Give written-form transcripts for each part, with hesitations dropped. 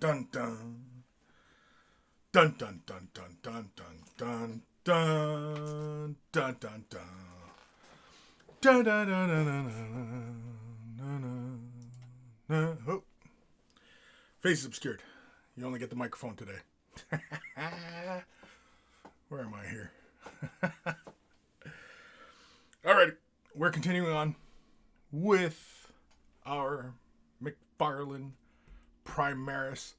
dun dun dun dun dun dun dun dun dun dun dun dun dun. Dun, dun, dun, dun, dun, dun, dun, dun. Oh. Face is obscured. You only get the microphone today. Where am I here? Alright, we're continuing on with our McFarlane Primaris.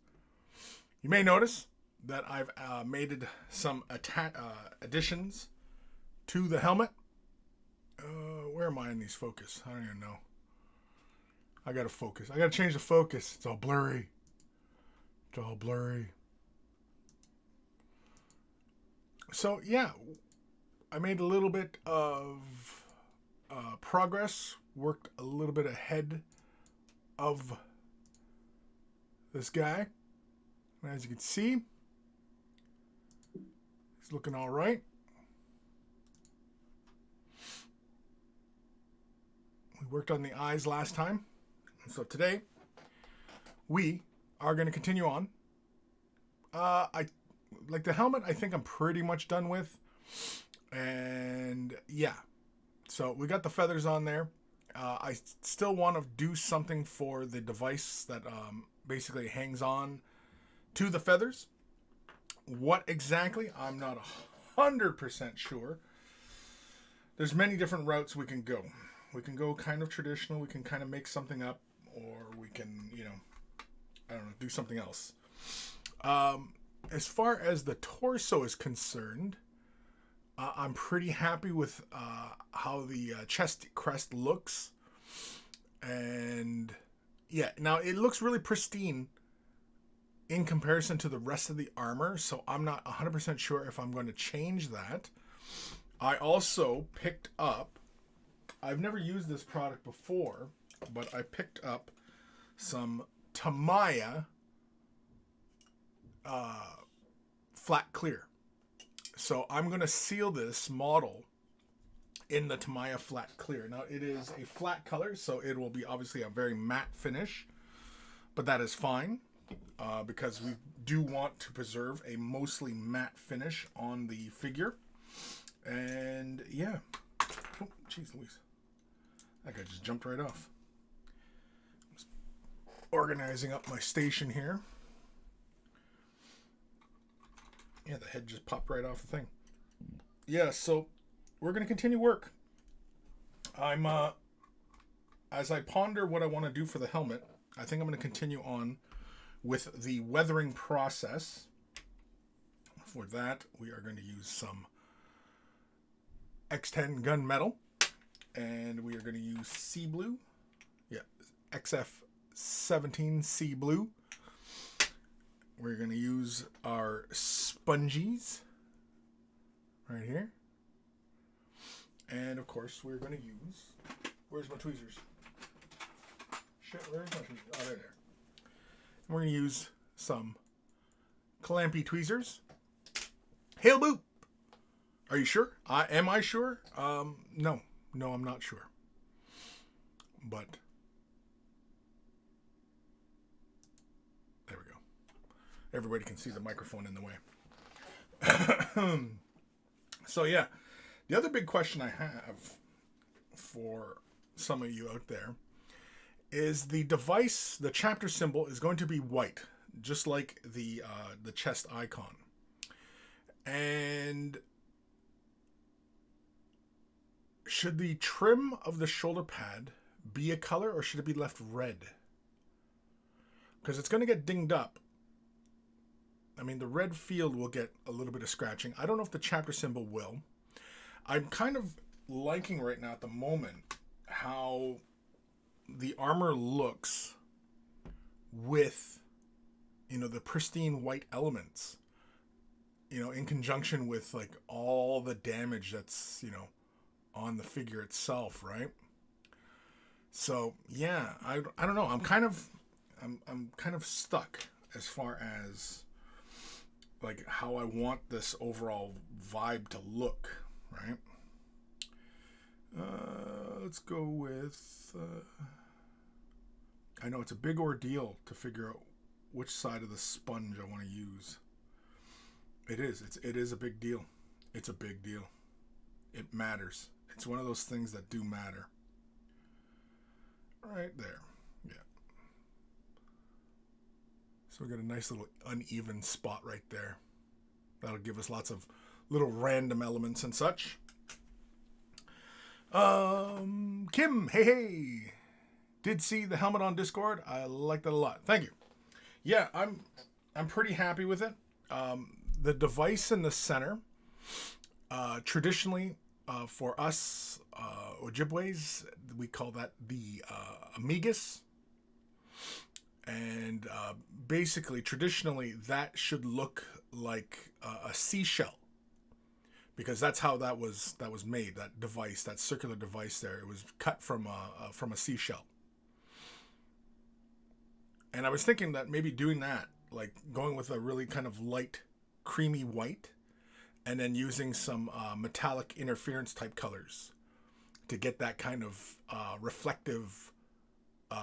You may notice that I've made some additions to the helmet. Where am I in these focus? I don't even know. I gotta focus. I gotta change the focus. It's all blurry. It's all blurry. So yeah, I made a little bit of progress. Worked a little bit ahead of this guy. And as you can see, he's looking all right. We worked on the eyes last time. So today, we are going to continue on. I like the helmet, I think I'm pretty much done with. And yeah. So we got the feathers on there. I still want to do something for the device that basically hangs on to the feathers. What exactly? I'm not 100% sure. There's many different routes we can go. We can go kind of traditional. We can kind of make something up, or we can, I don't know, do something else. As far as the torso is concerned, I'm pretty happy with how the chest crest looks. And yeah, now it looks really pristine in comparison to the rest of the armor, so I'm not 100% sure if I'm going to change that. I also picked up, I've never used this product before, but I picked up some Tamiya flat clear. So I'm going to seal this model in the Tamiya flat clear. Now it is a flat color, so it will be obviously a very matte finish, but that is fine because we do want to preserve a mostly matte finish on the figure. And yeah. Oh, jeez Louise. That guy just jumped right off. Just organizing up my station here. Yeah, the head just popped right off the thing. Yeah, so we're going to continue work. I'm, as I ponder what I want to do for the helmet, I think I'm going to continue on with the weathering process. For that, we are going to use some X10 gunmetal. And we are going to use sea blue. Yeah, XF17 sea blue. We're going to use our spongies right here. And of course, we're going to use... Where's my tweezers? Shit, where's my tweezers? Oh, they're there. And we're going to use some clampy tweezers. Hail boop! Are you sure? Am I sure? No. No, I'm not sure. But there we go. Everybody can see the microphone in the way. So yeah, the other big question I have for some of you out there is the device, the chapter symbol is going to be white, just like the chest icon. And should the trim of the shoulder pad be a color, or should it be left red? Because it's going to get dinged up. I mean, the red field will get a little bit of scratching. I don't know if the chapter symbol will. I'm kind of liking right now at the moment how the armor looks with, the pristine white elements, in conjunction with like all the damage that's, on the figure itself, right? So yeah, I don't know. I'm kind of stuck as far as like how I want this overall vibe to look, right? Let's go with. I know it's a big ordeal to figure out which side of the sponge I want to use. It is a big deal. It's a big deal. It matters. It's one of those things that do matter. Right there. Yeah. So we got a nice little uneven spot right there. That'll give us lots of little random elements and such. Kim, hey. Did see the helmet on Discord. I liked it a lot. Thank you. Yeah, I'm pretty happy with it. The device in the center, traditionally, for us Ojibways, we call that the Amigas. And basically, traditionally, that should look like a seashell, because that's how that was made. That device, that circular device there, it was cut from a seashell. And I was thinking that maybe doing that, like going with a really kind of light, creamy white, and then using some metallic interference type colors to get that kind of reflective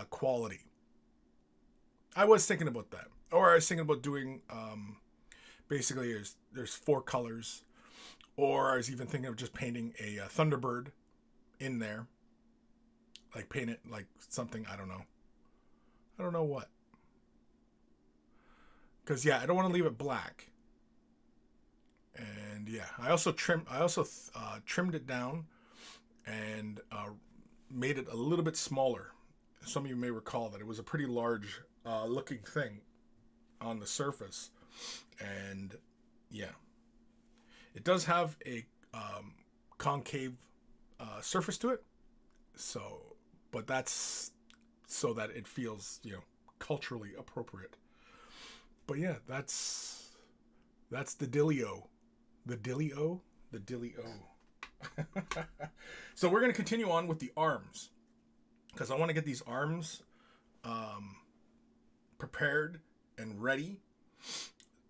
quality. I was thinking about that. Or I was thinking about doing, basically there's 4 colors. Or I was even thinking of just painting a Thunderbird in there. Like paint it like something, I don't know what. Because yeah, I don't want to leave it black. And yeah, I also trimmed it down and made it a little bit smaller. Some of you may recall that it was a pretty large looking thing on the surface. And yeah, it does have a concave surface to it. So, but that's so that it feels, culturally appropriate. But yeah, that's the Dillio. The Dillio? The Dillio. So we're going to continue on with the arms, because I want to get these arms prepared and ready,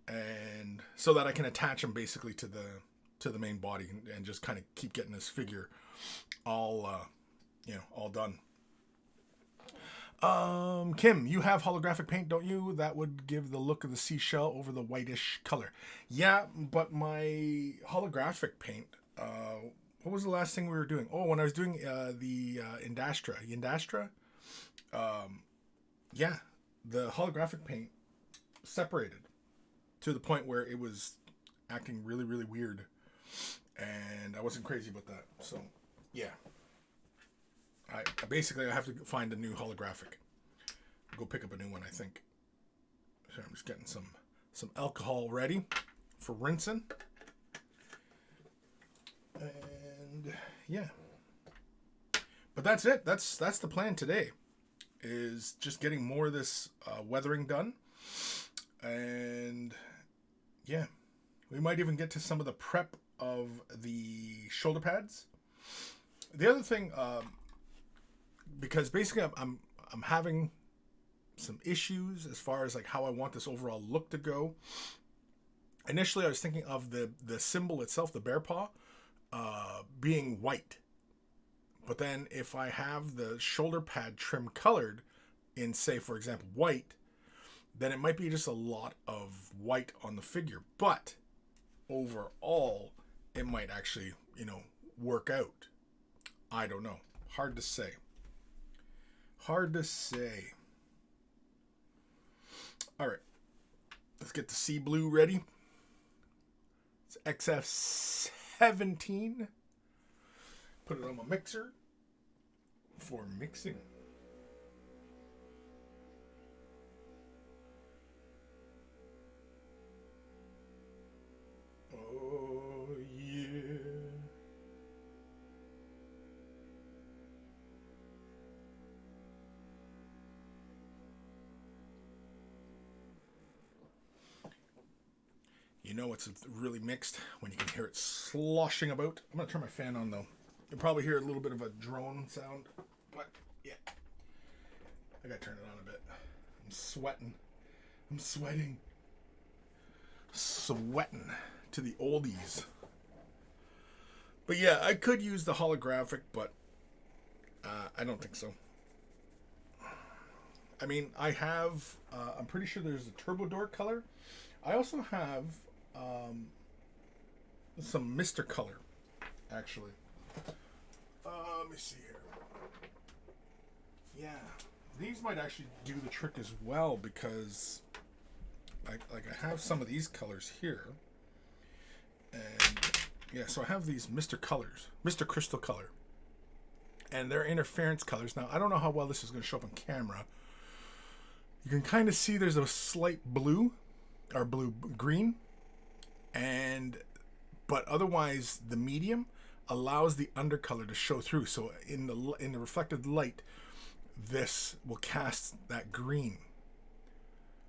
and so that I can attach them basically to the main body and just kind of keep getting this figure all done. Kim, you have holographic paint, don't you? That would give the look of the seashell over the whitish color. Yeah, but my holographic paint, what was the last thing we were doing? Oh, when I was doing the Yindastra, yeah, the holographic paint separated to the point where it was acting really, really weird, and I wasn't crazy about that. So, yeah. I basically have to find a new holographic. Go pick up a new one, I think. So I'm just getting some alcohol ready for rinsing. And yeah. But that's it. That's the plan today. Is just getting more of this weathering done. And yeah. We might even get to some of the prep of the shoulder pads. The other thing, because basically I'm having some issues as far as like how I want this overall look to go. Initially, I was thinking of the symbol itself, the bear paw, being white. But then if I have the shoulder pad trim colored in, say, for example, white, then it might be just a lot of white on the figure. But overall, it might actually, work out. I don't know. Hard to say. Hard to say. All right. Let's get the sea blue ready. It's XF17. Put it on my mixer for mixing. Oh, yeah. You know it's really mixed when you can hear it sloshing about. I'm going to turn my fan on, though. You'll probably hear a little bit of a drone sound. But, yeah. I got to turn it on a bit. I'm sweating. I'm sweating. Sweating to the oldies. But, yeah, I could use the holographic, but I don't think so. I mean, I have, I'm pretty sure there's a Turbo Door color. I also have some Mr. Color, actually. Let me see here. Yeah, these might actually do the trick as well, because I have some of these colors here. And yeah, so I have these Mr. Colors, Mr. Crystal Color. And they're interference colors. Now, I don't know how well this is going to show up on camera. You can kind of see there's a slight blue, or blue-green. But otherwise, the medium allows the undercolor to show through. So in the reflected light, this will cast that green.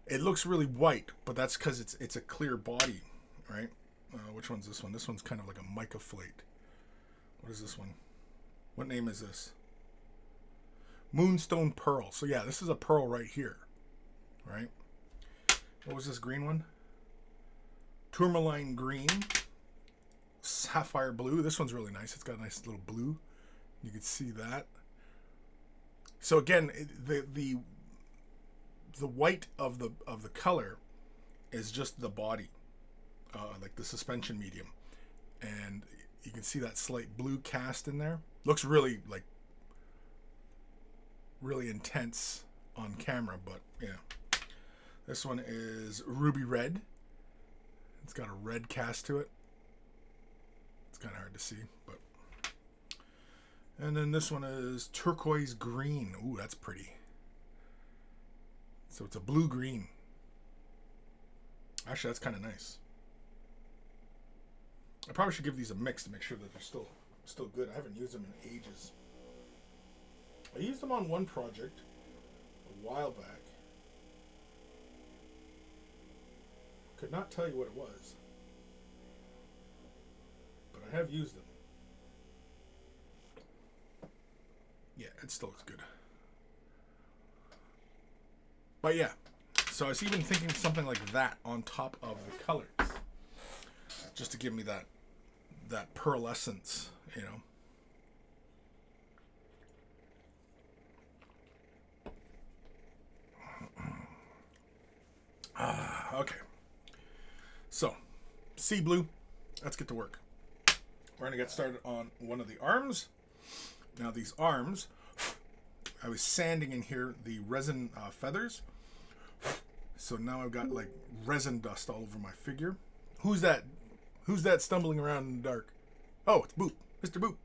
It looks really white, but that's because it's a clear body, right? Which one's this one? This one's kind of like a mica flake. What is this one? What name is this? Moonstone Pearl. So yeah, this is a pearl right here, right? What was this green one? Tourmaline green. Sapphire blue. This one's really nice. It's got a nice little blue. You can see that. So again, the white of the color is just the body, like the suspension medium, and you can see that slight blue cast in there. Looks really really intense on camera, but yeah. This one is ruby red. It's got a red cast to it. It's kind of hard to see, but. And then this one is turquoise green. Ooh, that's pretty. So it's a blue-green. Actually, that's kind of nice. I probably should give these a mix to make sure that they're still good. I haven't used them in ages. I used them on one project a while back. Could not tell you what it was, but I have used them. Yeah, it still looks good. But yeah, so I was even thinking something like that on top of the colors, just to give me that pearlescence, you know. Okay. So, sea blue. Let's get to work. We're gonna get started on one of the arms. Now these arms, I was sanding in here the resin feathers. So now I've got like resin dust all over my figure. Who's that? Who's that stumbling around in the dark? Oh, it's Boop. Mr. Boop.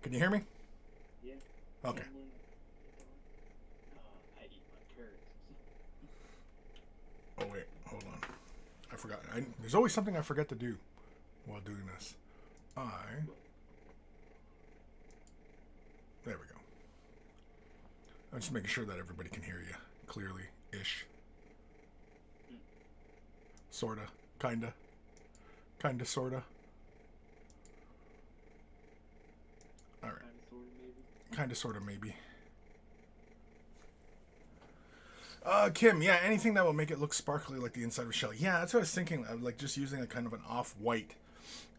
Can you hear me? Yeah. Okay. I eat my carrots. Oh wait, hold on. I forgot. There's always something I forget to do while doing this. There we go. I'm just making sure that everybody can hear you clearly-ish. Sorta. Kinda. Kinda, sorta. Alright. Kinda, sorta, maybe. Kim, yeah, anything that will make it look sparkly like the inside of a shell. Yeah, that's what I was thinking. I like just using a kind of an off-white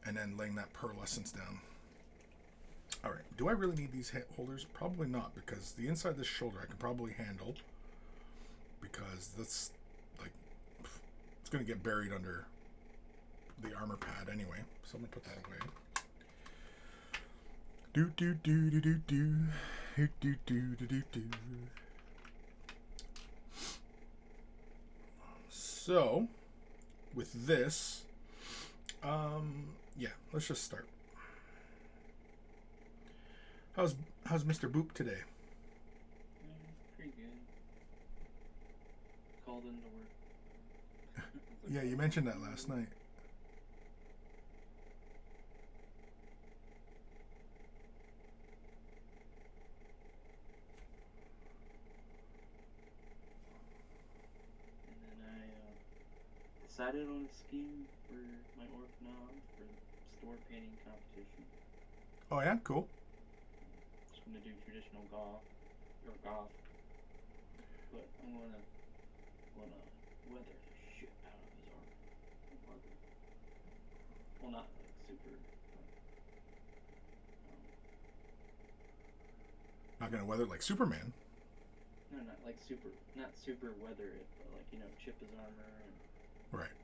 and then laying that pearlescence down. Alright, do I really need these holders? Probably not, because the inside of this shoulder I can probably handle. Because that's, like, it's going to get buried under the armor pad anyway. So I'm going to put that away. Do-do-do-do-do-do. Do-do-do-do-do-do. So, with this, yeah, let's just start. How's Mr. Boop today? Pretty good. Called into work. Yeah, you mentioned that last night. And then I decided on a scheme for my orphanage for the store painting competition. Oh yeah, cool. Just gonna do traditional golf, but I'm gonna weather the shit out of his arm. Well, not like super. Not gonna weather like Superman. like not super weather it, but like, you know, chip his armor and Right.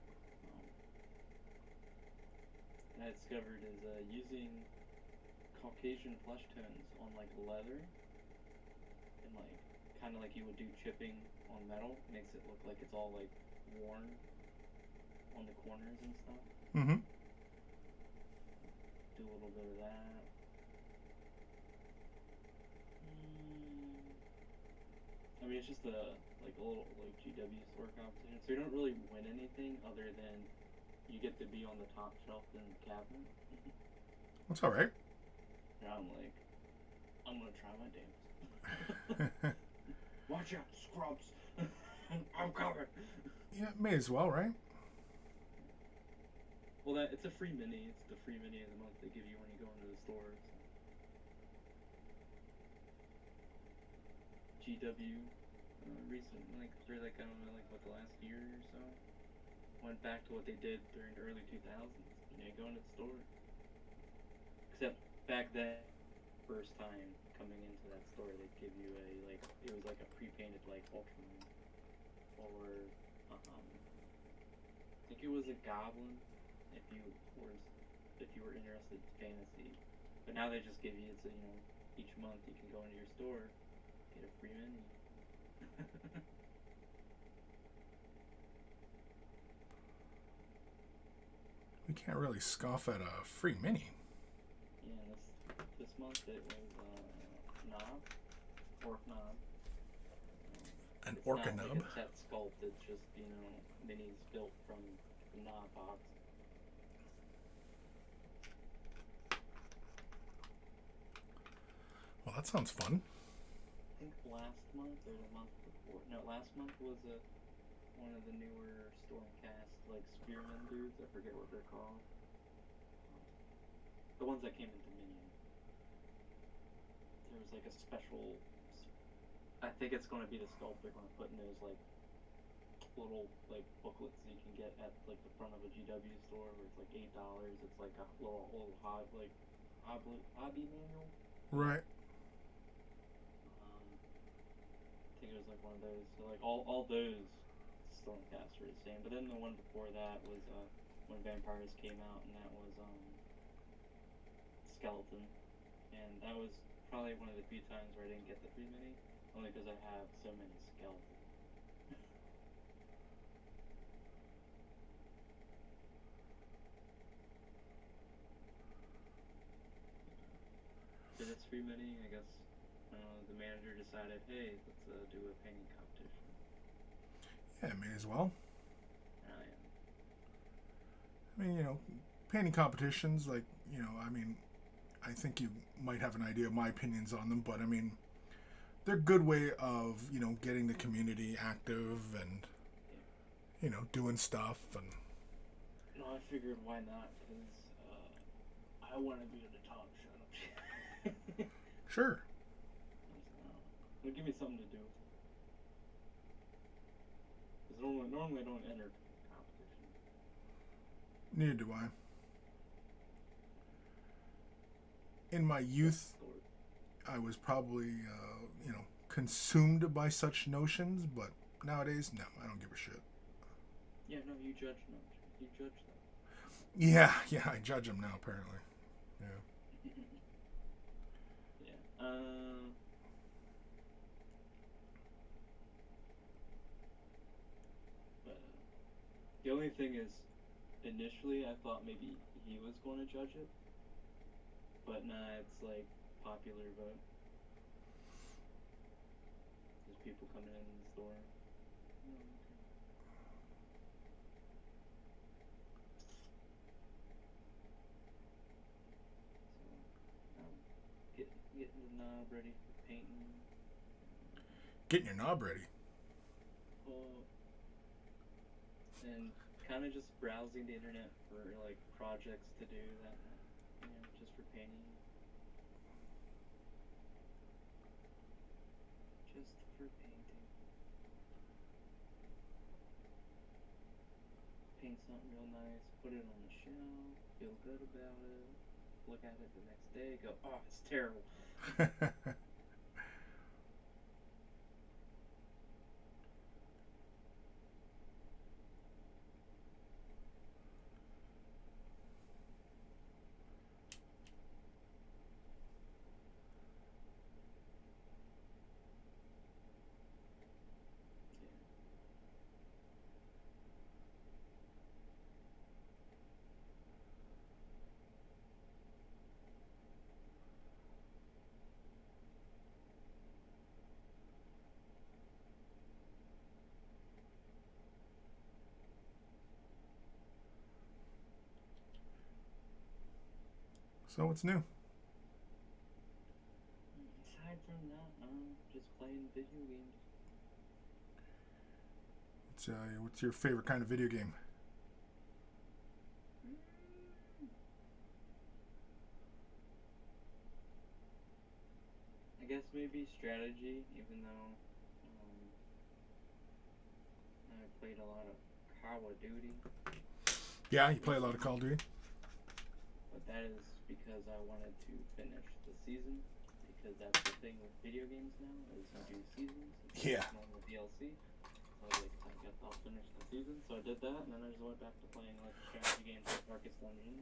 and I discovered is using Caucasian flesh tones on like leather and like kind of like you would do chipping on metal makes it look like it's all like worn on the corners and stuff. Mm-hmm. Do a little bit of that. I mean, it's just a little like GW store competition, so you don't really win anything other than you get to be on the top shelf in the cabinet. That's all right. And I'm like, I'm gonna try my damnedest. Watch out, scrubs! I'm coming. Yeah, may as well, right? Well, it's a free mini. It's the free mini of the month they give you when you go into the stores. GW recent, like for like I don't know, like what the last year or so, went back to what they did during the early 2000s. You know, go into the store. Except back then, first time coming into that store, they'd give you a like it was like a pre-painted like Ultraman, or I think it was a Goblin. If you were interested in fantasy, but now they just give you it's a, you know, each month you can go into your store, get a free mini. We can't really scoff at a free mini. Yeah, this month it was Knob, Orc Knob. An It's Orca not nub. like a set sculpt, it's just, you know, minis built from the Knob box. Well, that sounds fun. I think last month or the month before, no, last month was one of the newer Stormcast, like, Spearman dudes, I forget what they're called. The ones that came in Dominion. There was like a special, I think it's going to be the sculpt they're going to put in those like little like booklets that you can get at like the front of a GW store where it's like $8. It's like a little hobby manual. Right. I think it was like one of those. So like all those Stormcasts were the same. But then the one before that was when Vampires came out, and that was Skeleton, and that was probably one of the few times where I didn't get the free mini, only because I have so many skeletons. For this free mini, I guess the manager decided, hey, let's do a painting competition. Yeah, may as well. Yeah. I mean, you know, painting competitions, like, you know, I mean, I think you might have an idea of my opinions on them, but I mean, they're a good way of, you know, getting the community active and, you know, doing stuff. And no, I figured why not, because I want to be at the top. Shut up. Sure. It'll give me something to do. Because normally I don't enter competition. Neither do I. In my youth, I was probably, you know, consumed by such notions, but nowadays, no, I don't give a shit. Yeah, no, you judge them. You judge them. Yeah, I judge them now, apparently. Yeah. Yeah. But the only thing is, initially I thought maybe he was going to judge it, but nah, it's like popular vote. There's people coming in the store. So, getting the knob ready for painting. Getting your knob ready. And kind of just browsing the internet for like projects to do that, you know, just for painting. Just for painting. Paint something real nice, put it on the shelf, feel good about it, look at it the next day, go, oh, it's terrible. So what's new? Aside from that, just playing video games. What's your favorite kind of video game? I guess maybe strategy, even though I played a lot of Call of Duty. Yeah, you play a lot of Call of Duty. But that is because I wanted to finish the season, because that's the thing with video games now, is you do seasons. Yeah. Normal DLC. So I was like, I'll finish the season. So I did that, and then I just went back to playing like strategy games like Darkest Dungeon.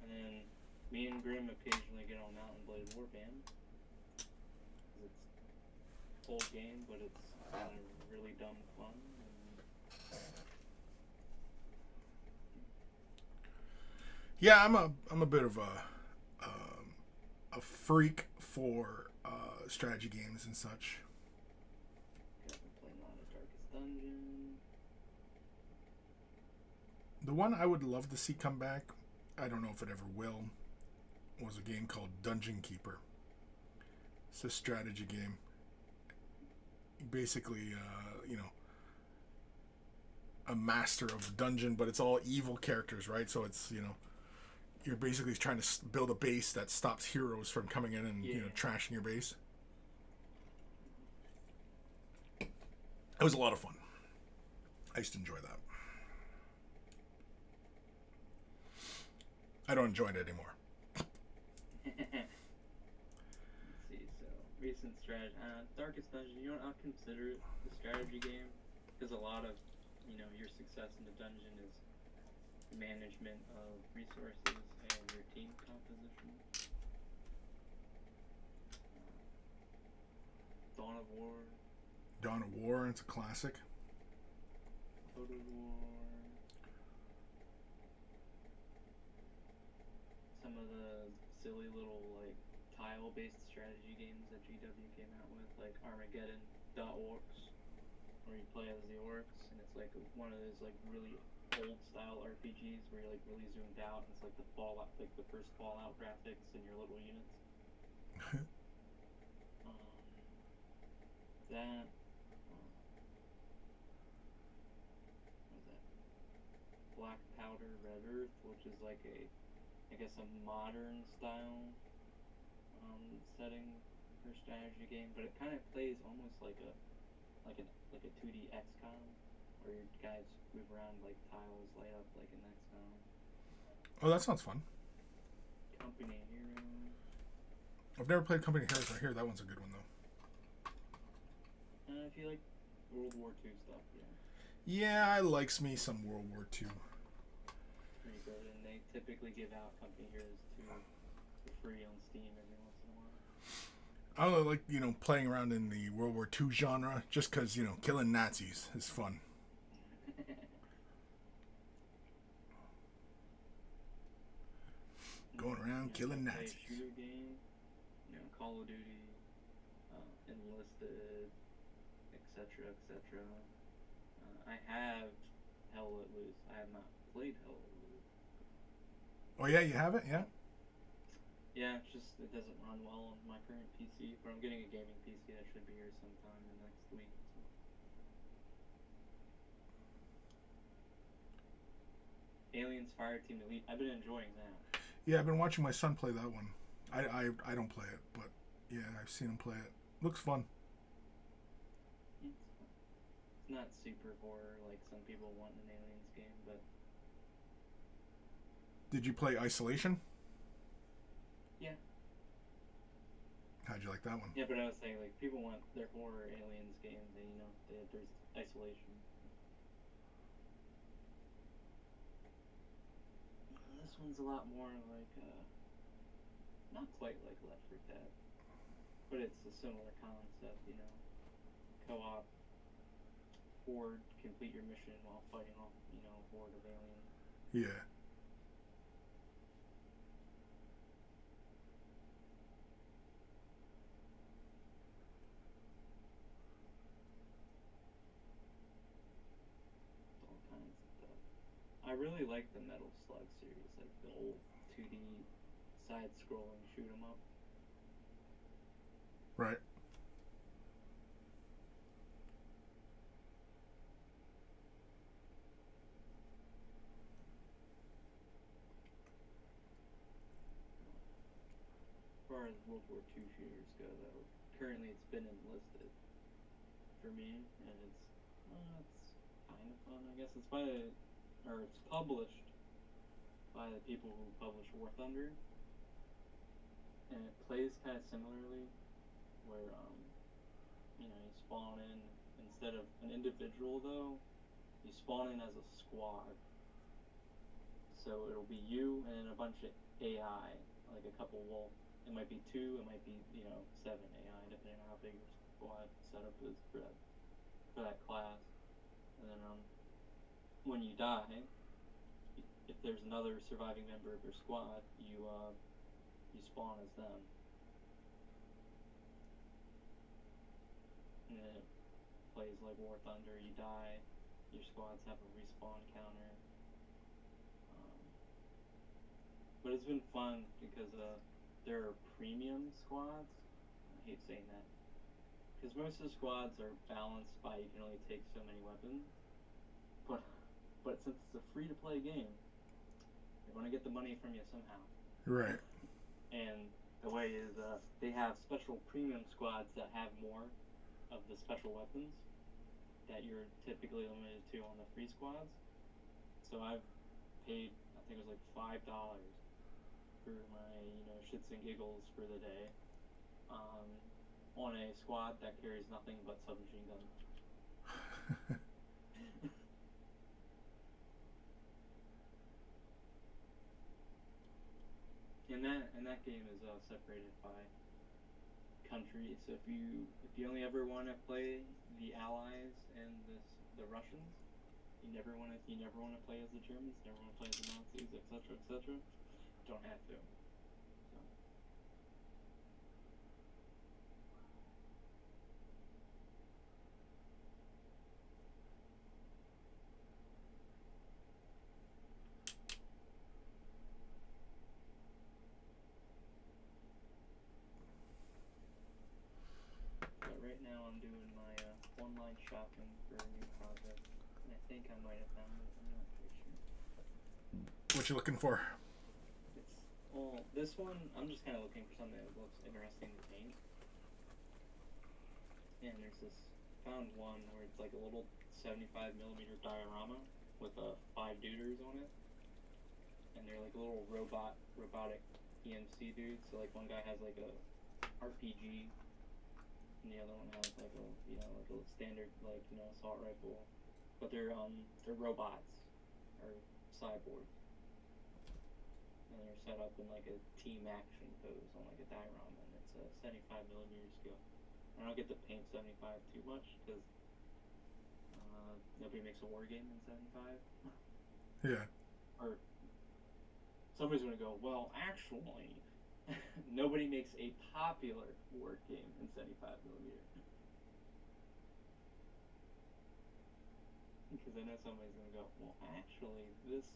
And then me and Grim occasionally get on Mountain Blade Warband. It's an old game, but it's kind of really dumb fun. Yeah, I'm a bit of a freak for strategy games and such. I've been playing a lot of Darkest Dungeon. The one I would love to see come back, I don't know if it ever will, was a game called Dungeon Keeper. It's a strategy game. Basically, a master of a dungeon, but it's all evil characters, right? So it's, you're basically trying to build a base that stops heroes from coming in and, trashing your base. It was a lot of fun. I used to enjoy that. I don't enjoy it anymore. Let's see, so recent strategy, Darkest Dungeon. I'll consider it a strategy game because a lot of, your success in the dungeon is management of resources and your team composition. Dawn of War. Dawn of War, it's a classic. Total War. Some of the silly little tile-based strategy games that GW came out with, like Armageddon.orcs, where you play as the orcs, and it's like one of those really old style RPGs where you're really zoomed out, and it's like the Fallout, like the first Fallout graphics in your little units. That. What was that? Black Powder Red Earth, which is like a modern style setting for a strategy game, but it kind of plays almost like a 2D XCOM, where your guys move around like tiles light up like an XCOM. Oh, that sounds fun. Company Heroes. I've never played Company Heroes. I hear that one's a good one though. If you like World War II stuff, yeah. Yeah, I likes me some World War II. Pretty good, and they typically give out Company Heroes 2 for free on Steam every once in a while. I really like, playing around in the World War II genre just because, killing Nazis is fun. Going around killing Nazis. Shooter game, Call of Duty, Enlisted, etc., etc. I have Hell Let Loose. I have not played Hell Let Loose. Oh yeah, you have it, yeah. Yeah, it's just it doesn't run well on my current PC, but I'm getting a gaming PC that should be here sometime in the next week. So. Aliens Fireteam Elite. I've been enjoying that. Yeah, I've been watching my son play that one. I don't play it, but yeah, I've seen him play it. Looks fun. It's not super horror like some people want in an Aliens game, but. Did you play Isolation? Yeah. How'd you like that one? Yeah, but I was saying people want their horror Aliens games, and there's Isolation. This one's a lot more not quite like Left 4 Dead, but it's a similar concept, co-op, horde, complete your mission while fighting off, a horde of aliens. Yeah. All kinds of stuff. I really like the Metal Slug series, like the old 2D side-scrolling shoot 'em up. Right. As far as World War II shooters go, though, currently it's been enlisted for me, and it's kind of fun, I guess. It's it's published by the people who publish War Thunder, and it plays kind of similarly, where you spawn in instead of an individual though, you spawn in as a squad. So it'll be you and a bunch of AI, like a couple. Well, it might be 2, it might be 7 AI, depending on how big your squad setup is for that class. And then when you die, if there's another surviving member of your squad, you spawn as them. And then it plays like War Thunder. You die, your squads have a respawn counter. But it's been fun because there are premium squads. I hate saying that, because most of the squads are balanced by you can only take so many weapons. But since it's a free-to-play game, they want to get the money from you somehow. Right. And the way is they have special premium squads that have more of the special weapons that you're typically limited to on the free squads. So I've paid, I think it was like $5 for my shits and giggles for the day on a squad that carries nothing but submachine guns. And that game is separated by countries. So if you only ever want to play the Allies and the Russians, you never want to play as the Germans, never want to play as the Nazis, etc. Don't have to. So. But right now I'm doing my online shopping for a new project, and I think I might have found it. I'm not pretty sure. What you looking for? This one, I'm just kind of looking for something that looks interesting to paint. And there's this, found one where it's like a little 75mm diorama with 5 duders on it. And they're like little robotic EMC dudes. So like one guy has like a RPG, and the other one has like a standard assault rifle. But they're robots or cyborgs. And they're set up in like a team action pose on like a diorama, and it's a 75mm scale. I don't get to paint 75 too much because nobody makes a war game in 75. Yeah. Or somebody's gonna go, well, actually, nobody makes a popular war game in 75mm. Because I know somebody's gonna go, well, actually, this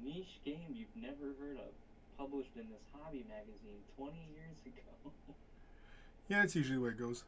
niche game you've never heard of, published in this hobby magazine 20 years ago. Yeah, it's usually the way it goes.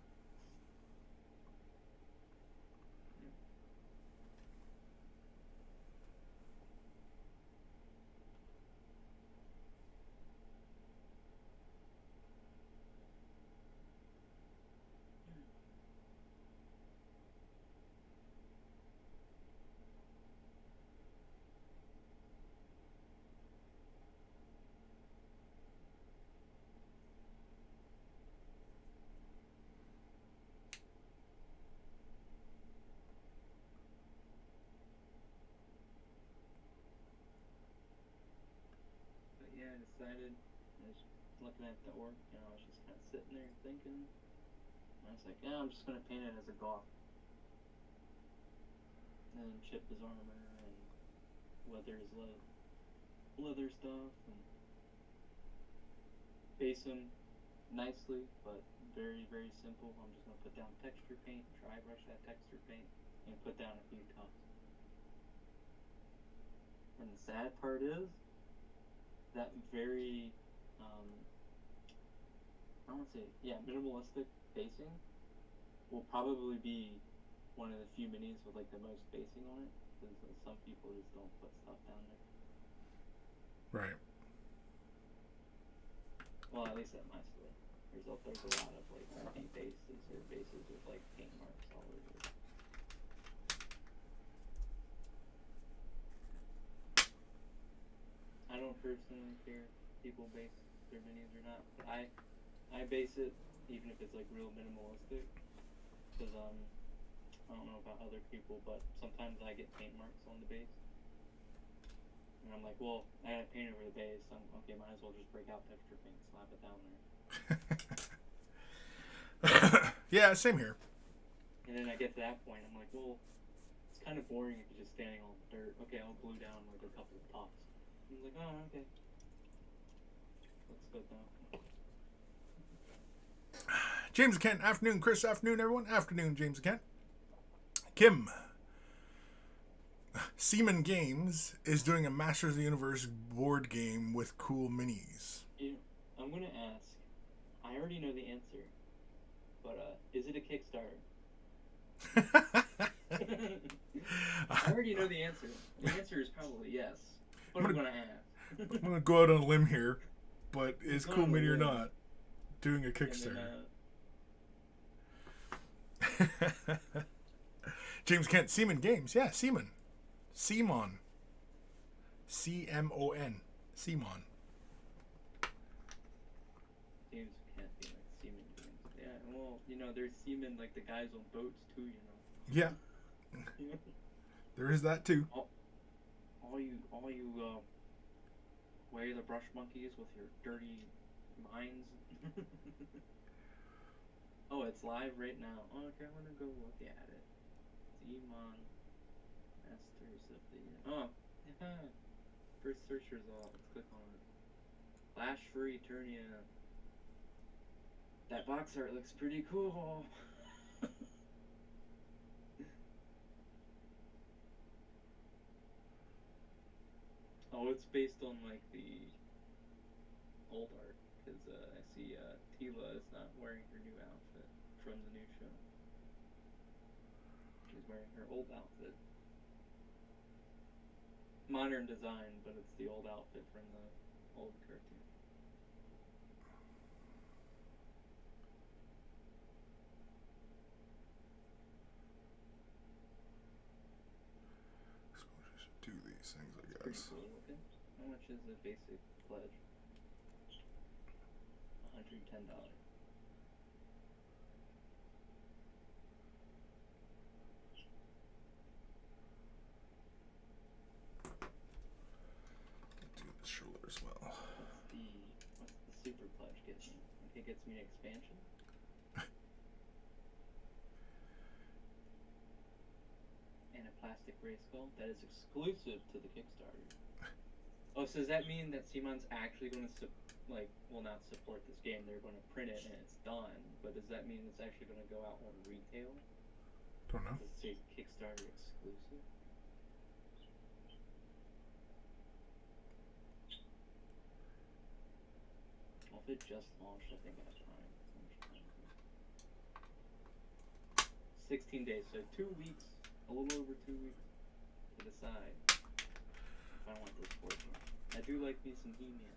Yeah, I decided, I was looking at the orc, I was just kind of sitting there thinking, and I was like, yeah, I'm just going to paint it as a goth. And then chip his armor, and leather his leather stuff, and base him nicely, but very, very simple. I'm just going to put down texture paint, dry brush that texture paint, and put down a few tons. And the sad part is, that very I don't want to say, yeah, minimalistic basing will probably be one of the few minis with like the most basing on it, because some people just don't put stuff down there. Right. Well, at least at my store, there's a lot of like empty bases or bases with like paint marks all over it. I don't personally care if people base their minis or not, but I base it even if it's like real minimalistic, because I don't know about other people, but sometimes I get paint marks on the base, and I'm like, well, I got paint over the base. Okay, might as well just break out texture paint, slap it down there. Yeah, same here. And then I get to that point, I'm like, well, it's kind of boring if you're just standing on dirt. Okay, I'll glue down like a couple of puffs. He's like, oh, okay. Looks good now. James and Kent, afternoon. Chris, afternoon, everyone. Afternoon, James and Kent. Kim. Seaman Games is doing a Masters of the Universe board game with cool minis. Yeah, I'm going to ask. I already know the answer. But, is it a Kickstarter? I already know the answer. The answer is probably yes. But I'm going to ask. I'm going to go out on a limb here, but is Cool Mini or not doing a Kickstarter? Then, James Kent, Seaman Games. Yeah, Seaman. Seamon. C-M-O-N. Seamon. James can't be like Seaman Games. Yeah, well, you know, there's seamen like the guys on boats too, you know. Yeah. There is that too. All you wear the brush monkeys with your dirty minds. Oh, it's live right now. Oh, okay, I want to go look at it. Demon Masters of the... Oh, yeah. First search result. Let's click on it. Flash for Eternia. That box art looks pretty cool. Oh, it's based on like the old art, because I see Tila is not wearing her new outfit from the new show. She's wearing her old outfit. Modern design, but it's the old outfit from the old cartoon. I suppose I should do these things, I guess. Pretty cool looking. How much is the basic pledge? $110. Do the shoulder as well. What's the super pledge get me? Okay, it gets me an expansion. And a plastic gray skull that is exclusive to the Kickstarter. Oh, so does that mean that Simon's actually going to not support this game? They're going to print it and it's done. But does that mean it's actually going to go out on retail? Don't know. Does it say Kickstarter exclusive? Well, if it just launched, I think I have time. 16 days, so 2 weeks, a little over 2 weeks to decide if I want this board game. I do like me some He-Man.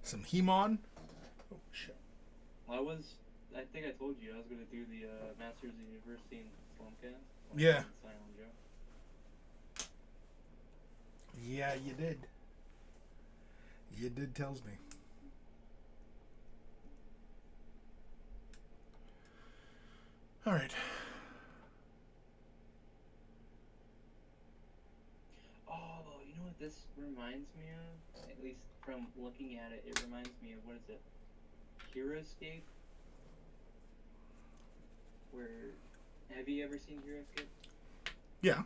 Some He-Man? Oh, shit. Well, I think I told you I was going to do the Masters of the Universe in Slumcast. Yeah. Silent Joe. Yeah, you did. You did tells me. All right. Oh, you know what this reminds me of? At least from looking at it, it reminds me of, what is it? Heroescape? Have you ever seen Heroescape? Yeah.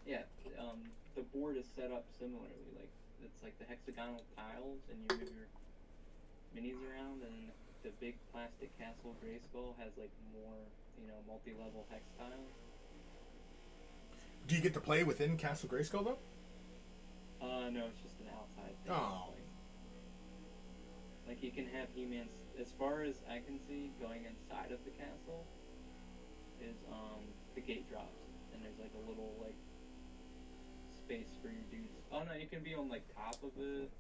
Yeah, the board is set up similarly. Like, it's like the hexagonal tiles, and you move your minis around, and the big plastic castle Grayskull has like more, multi-level hex tiles. Do you get to play within Castle Grayskull though? No, it's just an outside Oh. Like you can have He-Man, as far as I can see, going inside of the castle is the gate drops and there's like a little like space for your dudes. Oh no, you can be on like top of it.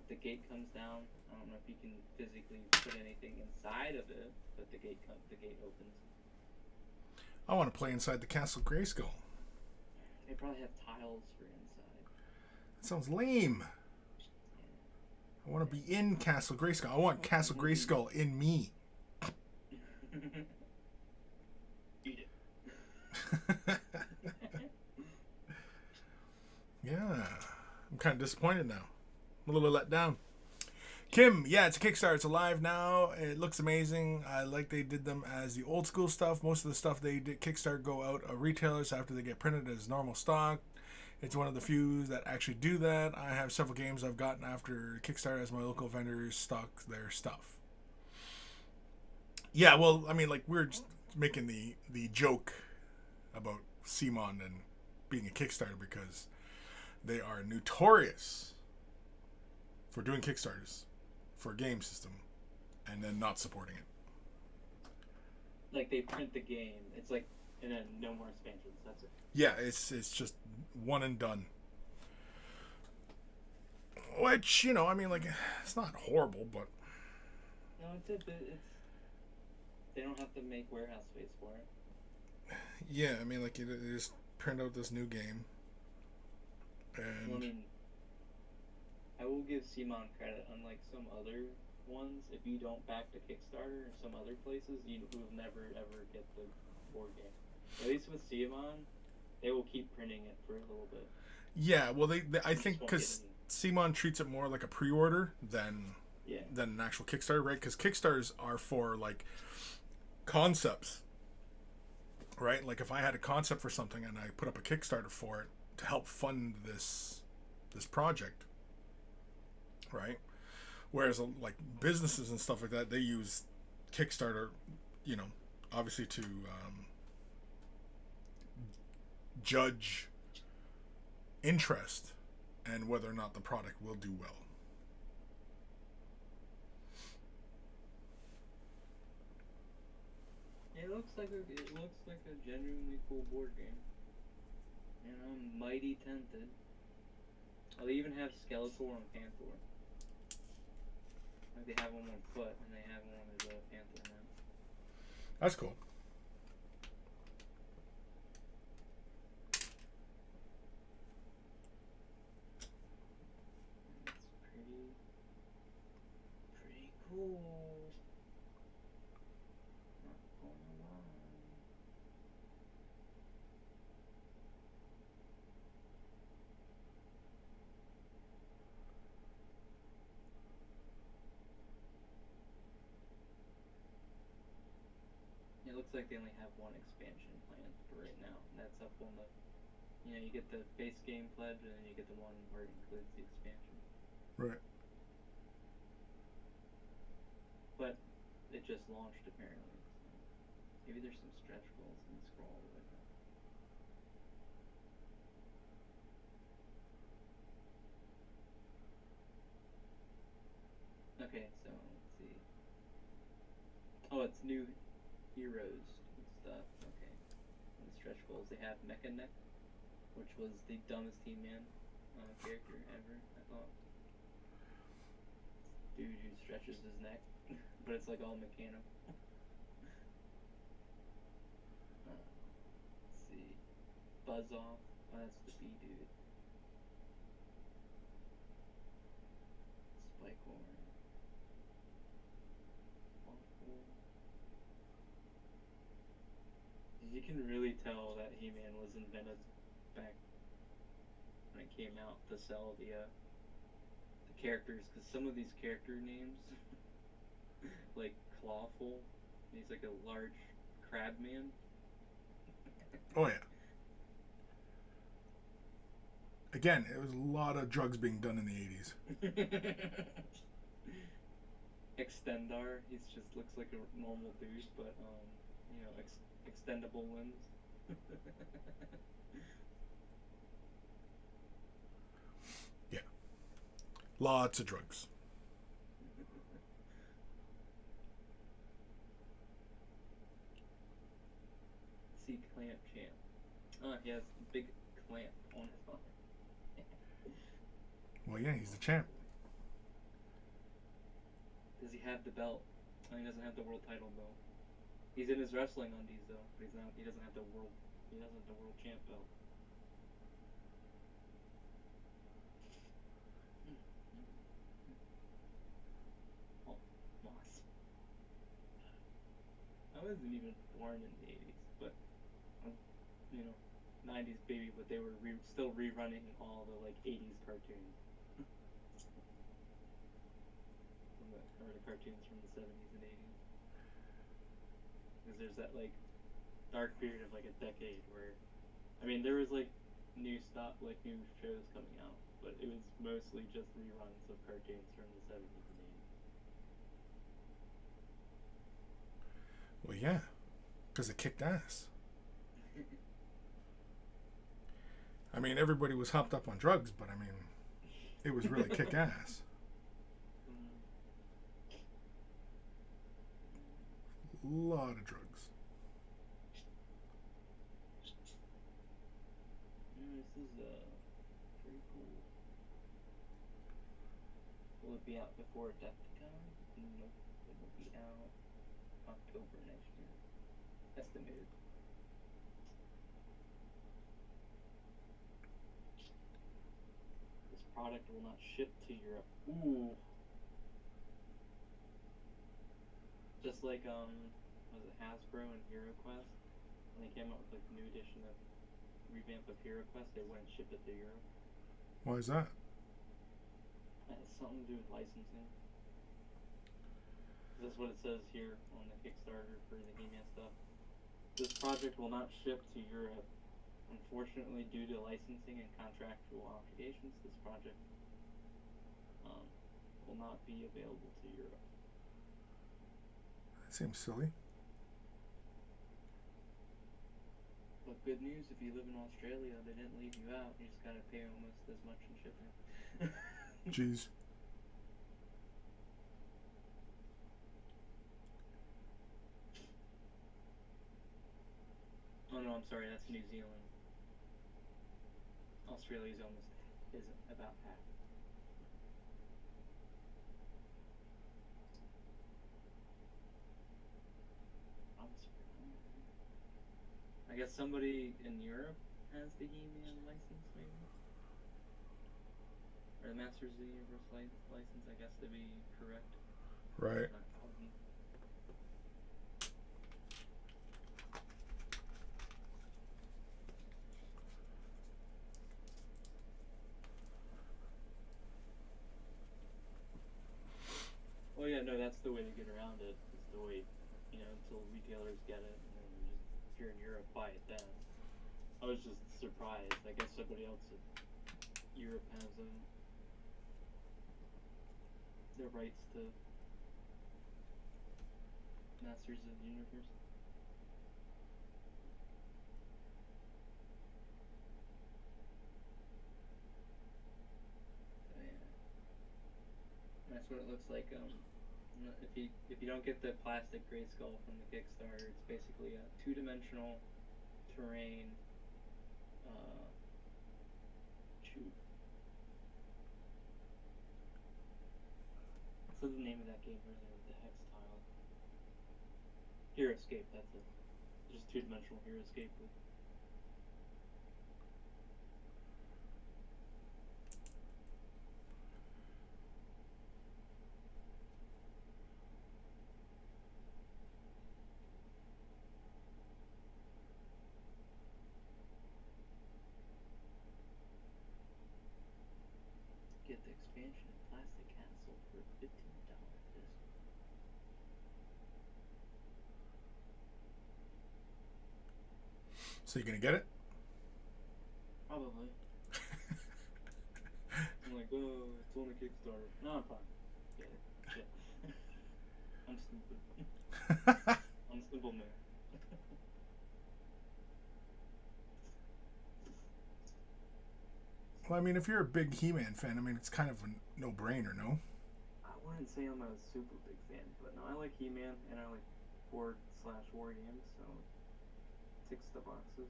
The gate comes down. I don't know if you can physically put anything inside of it, but the gate opens. I want to play inside the Castle Grayskull. They probably have tiles for inside. That sounds lame. I want to be in Castle Grayskull. I want Castle Grayskull in me. Eat it. Yeah. I'm kind of disappointed now. I'm a little let down. Kim, yeah, it's a Kickstarter. It's alive now. It looks amazing. I like they did them as the old school stuff. Most of the stuff they did Kickstarter go out of retailers after they get printed as normal stock. It's one of the few that actually do that. I have several games I've gotten after Kickstarter as my local vendors stock their stuff. Yeah, well, I mean, like, we're just making the joke about CMON and being a Kickstarter because they are notorious for doing Kickstarters for a game system and then not supporting it. Like they print the game. It's like, and then no more expansions. That's it. Yeah, it's just one and done. Which, you know, I mean, like, it's not horrible, but... No, it's they don't have to make warehouse space for it. Yeah, I mean, like, you just print out this new game. And... Well, I mean, I will give CMON credit, unlike some other ones. If you don't back the Kickstarter or some other places, you will never ever get the board game. At least with CMON, they will keep printing it for a little bit. Yeah, well, they I think because CMON treats it more like a pre-order than an actual Kickstarter, right? Because Kickstarters are for like concepts, right? Like if I had a concept for something and I put up a Kickstarter for it to help fund this project, right? Whereas like businesses and stuff like that, they use Kickstarter, you know, obviously to judge interest and whether or not the product will do well. It looks like a genuinely cool board game, and I'm mighty tempted. Oh, they even have Skeletor and Panther. Like they have one on foot, and they have one as a Panther now. That's cool. Pretty cool. Not gonna lie. It looks like they only have one expansion planned for right now, and that's up on the, you know, you get the base game pledge, and then you get the one where it includes the expansion. Right. But it just launched apparently. So maybe there's some stretch goals and scroll all the way down. Okay, so let's see. Oh, it's new heroes and stuff. Okay. And the stretch goals, they have Mecha-Neck, which was the dumbest He-Man character ever, I thought. Dude who stretches his neck, but it's like all mechanical. Let's see. Buzz Off. Oh, that's the B dude. Spike Horn. Awful. You can really tell that He-Man was invented back when it came out to sell the characters, because some of these character names, like Clawful, he's like a large crab man. Oh yeah. Again, it was a lot of drugs being done in the 80s. Extendar, he's just looks like a normal dude, but you know, extendable limbs. Lots of drugs. See clamp champ. Oh, he has a big clamp on his arm. Well, yeah, he's the champ. Does he have the belt? Oh, he doesn't have the world title belt. He's in his wrestling undies though, but he's not. He doesn't have the world. He doesn't have the world champ belt. Oh, moss. I wasn't even born in the 80s, but I'm, 90s baby. But they were still rerunning all the like 80s cartoons. Or the cartoons from the 70s and 80s. Because there's that like dark period of like a decade where, I mean, there was like new stuff, like new shows coming out, but it was mostly just reruns of cartoons from the 70s and 80s. Well, yeah, because it kicked ass. I mean, everybody was hopped up on drugs, but I mean, it was really kick ass. Lot of drugs. This is pretty cool. Will it be out before Adepticon? Nope, it will be out October next year. Estimated. This product will not ship to Europe. Ooh. Just like was it Hasbro and HeroQuest? When they came out with like the new edition of revamp of HeroQuest, they wouldn't ship it to Europe. Why is that? It has something to do with licensing. This is what it says here on the Kickstarter for the He-Man stuff. This project will not ship to Europe. Unfortunately, due to licensing and contractual obligations, this project will not be available to Europe. Seems silly. But good news, if you live in Australia, they didn't leave you out. You just gotta pay almost as much in shipping. Jeez. Oh no, I'm sorry, that's New Zealand. Australia's almost isn't about half. I guess somebody in Europe has the He-Man license, maybe? Or the Masters of the Universe license, I guess, to be correct. Right. Well, yeah, no, that's the way to get around it. It's the way, until retailers get it, and then just, if you're in Europe, buy it then. I was just surprised. I guess somebody else in Europe has their rights to Masters of the Universe. So, yeah. That's what it looks like. If you don't get the plastic gray skull from the Kickstarter, it's basically a two-dimensional terrain tube. What's the name of that game where with the hex tile? Heroescape, that's it. Just two-dimensional Heroescape with get the expansion of Plastic Castle for $15. So you gonna get it? Probably. I'm like, oh, it's on the Kickstarter. No, I'm fine. Get it. Shit. I'm stupid. I'm a simple man. Well, I mean, if you're a big He-Man fan, I mean, it's kind of a no-brainer, no? I wouldn't say I'm a super big fan, but no, I like He-Man and I like board/war games, so it ticks the boxes.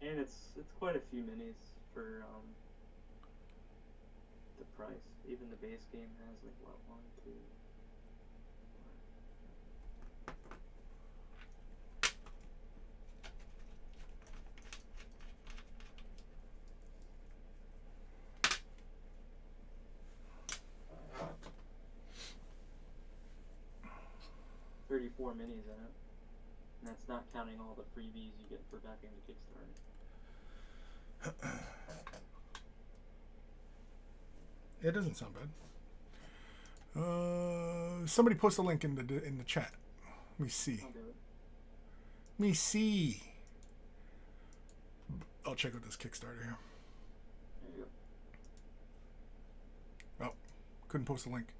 And it's quite a few minis for the price. Even the base game has like what, 1, 2, 34 minis in it. And that's not counting all the freebies you get for backing the Kickstarter. It doesn't sound bad. Somebody post a link in the chat. Let me see. I'll do it. Let me see. I'll check out this Kickstarter here. There you go. Oh, couldn't post a link.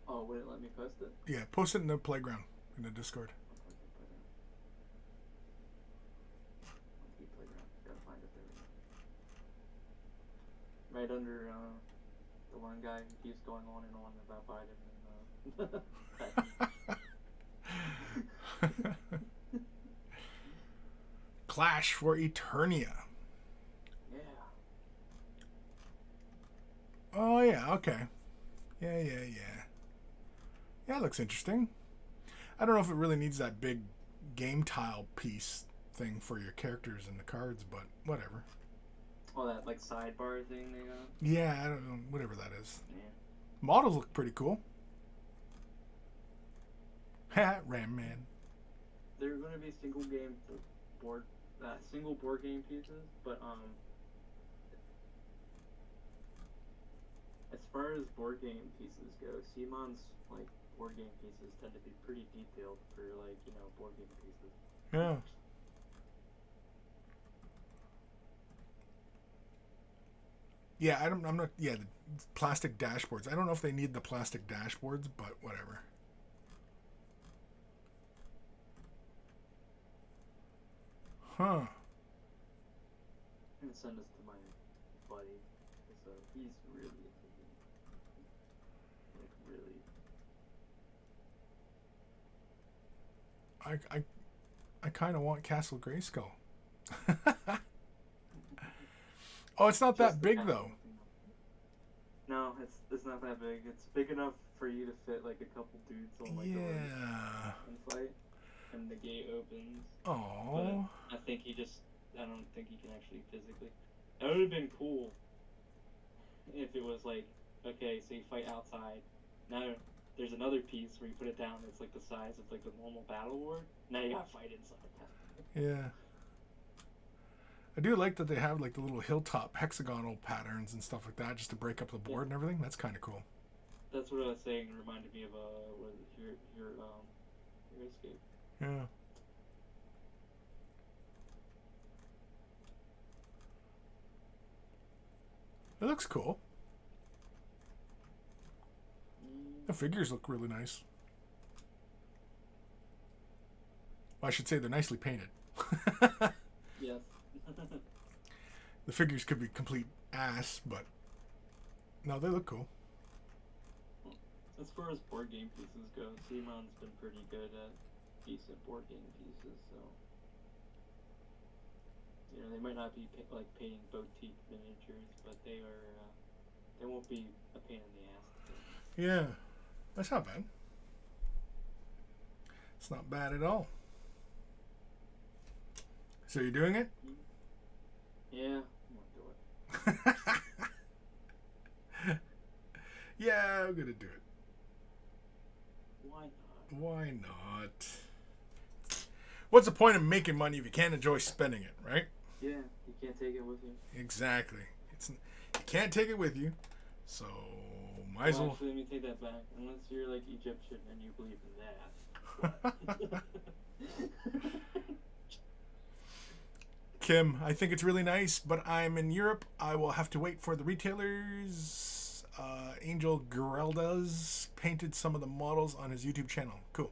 Oh, would it let me post it? Yeah, post it in the playground in the Discord. Gotta find it there. Right under the one guy who keeps going on and on about Biden and Clash for Eternia. Yeah. Oh yeah, okay. Yeah. Yeah, it looks interesting. I don't know if it really needs that big game tile piece thing for your characters and the cards, but whatever. Oh, that like sidebar thing they got? Yeah, I don't know, whatever that is. Yeah. Models look pretty cool. Ha, Ram Man. They're going to be single board game pieces, but as far as board game pieces go, Simon's like board game pieces tend to be pretty detailed for like, you know, board game pieces. Yeah. Yeah, I'm not. Yeah, the plastic dashboards. I don't know if they need the plastic dashboards, but whatever. Huh. I'm gonna send this to my buddy. So he's really I kind of want Castle Grayskull. Oh, it's not that big though. No, it's not that big. It's big enough for you to fit like a couple dudes on like a ring and fight. And the gate opens. Oh. I think I don't think he can actually physically. That would have been cool if it was like, okay, so you fight outside. Now there's another piece where you put it down that's like the size of like the normal battle ward. Now you gotta fight inside. Yeah. I do like that they have like the little hilltop hexagonal patterns and stuff like that just to break up the board and everything. That's kind of cool. That's what I was saying. It reminded me of your escape. Yeah. It looks cool. The figures look really nice. Well, I should say they're nicely painted. Yes. The figures could be complete ass, but no, they look cool. As far as board game pieces go, Simon's been pretty good at decent board game pieces, so you know they might not be like painting boutique miniatures, but they won't be a pain in the ass. Yeah, that's not bad. It's not bad at all. So you're doing it? Yeah, I'm gonna do it. Yeah, I'm gonna do it. Why not? Why not? What's the point of making money if you can't enjoy spending it, right? Yeah, you can't take it with you. Exactly. You can't take it with you, so might as well. Actually, let me take that back. Unless you're like Egyptian and you believe in that. Kim, I think it's really nice, but I'm in Europe. I will have to wait for the retailers. Angel Geraldas painted some of the models on his YouTube channel. Cool.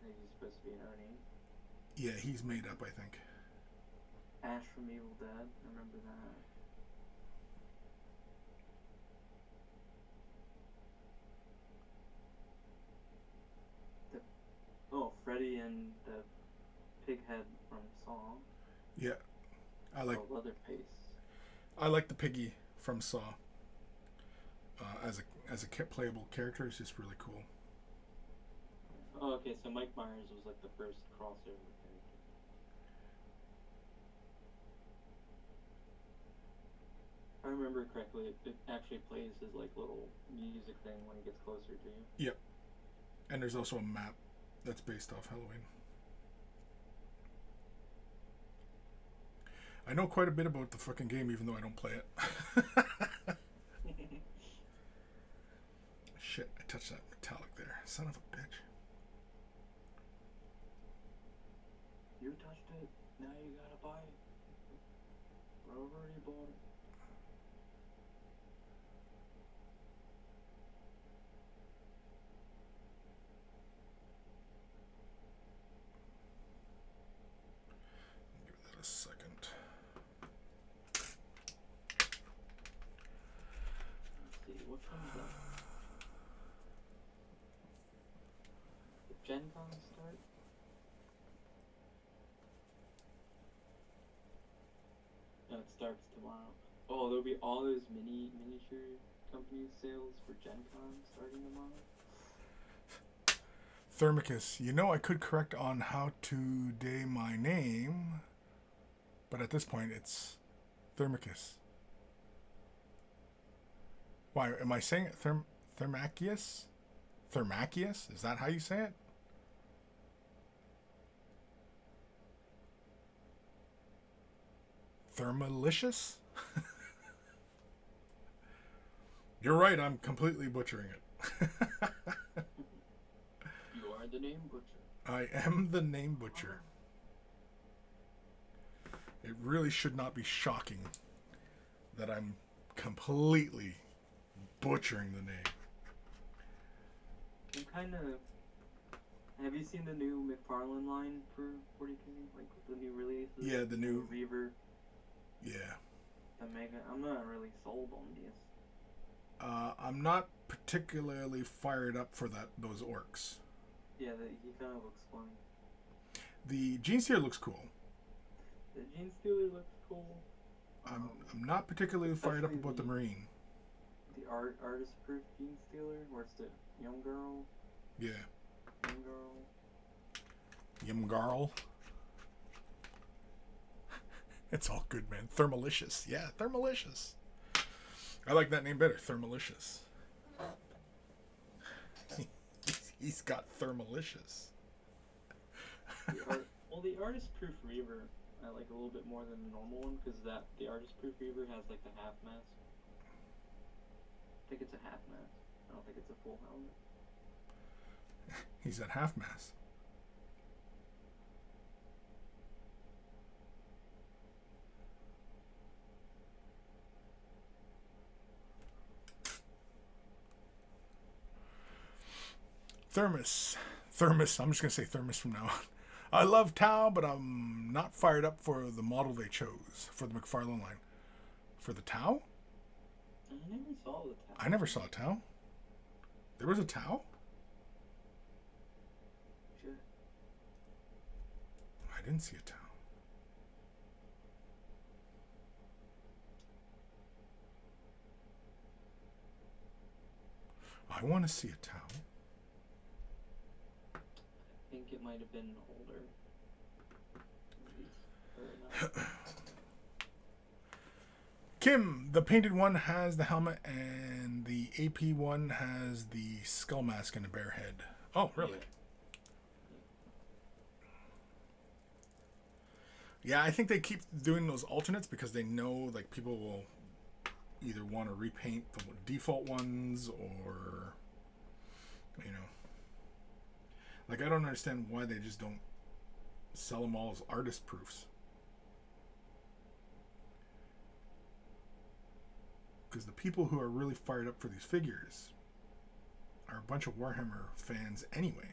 think he's supposed to be an Oni. Yeah, he's made up, I think. Ash from Evil Dead. I remember that. Oh, Freddy and the Pighead from Saw. Yeah, I like. Oh, Leatherface. I like the piggy from Saw. As a playable character, it's just really cool. Oh, okay. So Mike Myers was like the first crossover character. If I remember correctly, it actually plays his like little music thing when he gets closer to you. Yep. And there's also a map that's based off Halloween. I know quite a bit about the fucking game, even though I don't play it. Shit, I touched that metallic there. Son of a bitch. You touched it. Now you gotta buy it. Bro already bought it. Give that a second. Let's see, what comes up? The Gen Con start? No, it starts tomorrow. Oh, there'll be all those miniature company sales for Gen Con starting tomorrow. Thermicus, you know I could correct on how to day my name, but at this point it's Thermicus. Why am I saying it Thermacius? Thermacius? Is that how you say it? Thermalicious? You're right, I'm completely butchering it. You are the name butcher. I am the name butcher. It really should not be shocking that I'm completely butchering the name. I'm kind of... Have you seen the new McFarlane line for 40K? Like the new releases? Yeah, the new... Reaver. Yeah. The Mega. I'm not really sold on these. I'm not particularly fired up for those orcs. Yeah, he kind of looks funny. The Gene Stealer looks cool. The Gene Stealer looks cool. I'm not particularly fired up about the Marine. The artist-proof Gene Stealer, where it's the young girl. Yeah. Young girl. Yimgarl. It's all good, man. Thermalicious. Yeah, Thermalicious. I like that name better. Thermalicious. He's got Thermalicious. The artist-proof Reaver I like a little bit more than the normal one, because the artist-proof Reaver has like the half mask. I think it's a half mask. I don't think it's a full helmet. He's at half mask. Thermos. I'm just going to say Thermos from now on. I love Tau, but I'm not fired up for the model they chose for the McFarlane line. For the Tau? I never saw the Tau. I never saw a Tau. There was a Tau? Sure. I didn't see a Tau. I want to see a Tau. I think it might have been older. Kim, the painted one has the helmet, and the AP one has the skull mask and a bear head. Oh, really? Yeah, I think they keep doing those alternates because they know like people will either want to repaint the default ones or, you know. Like, I don't understand why they just don't sell them all as artist proofs. Because the people who are really fired up for these figures are a bunch of Warhammer fans anyway.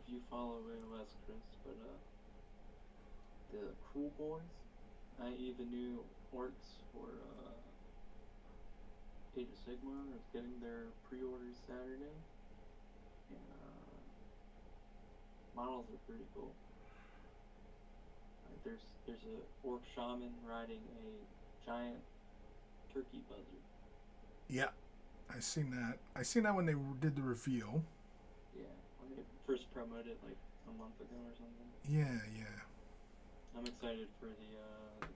if you follow AOS, Chris, but the Cool Boys, i.e. the new orcs for Age of Sigmar, is getting their pre-orders Saturday, and models are pretty cool. There's a orc shaman riding a giant turkey buzzard. Yeah, I seen that. I seen that when they did the reveal. Yeah, when they first promoted like a month ago or something. Yeah. I'm excited for the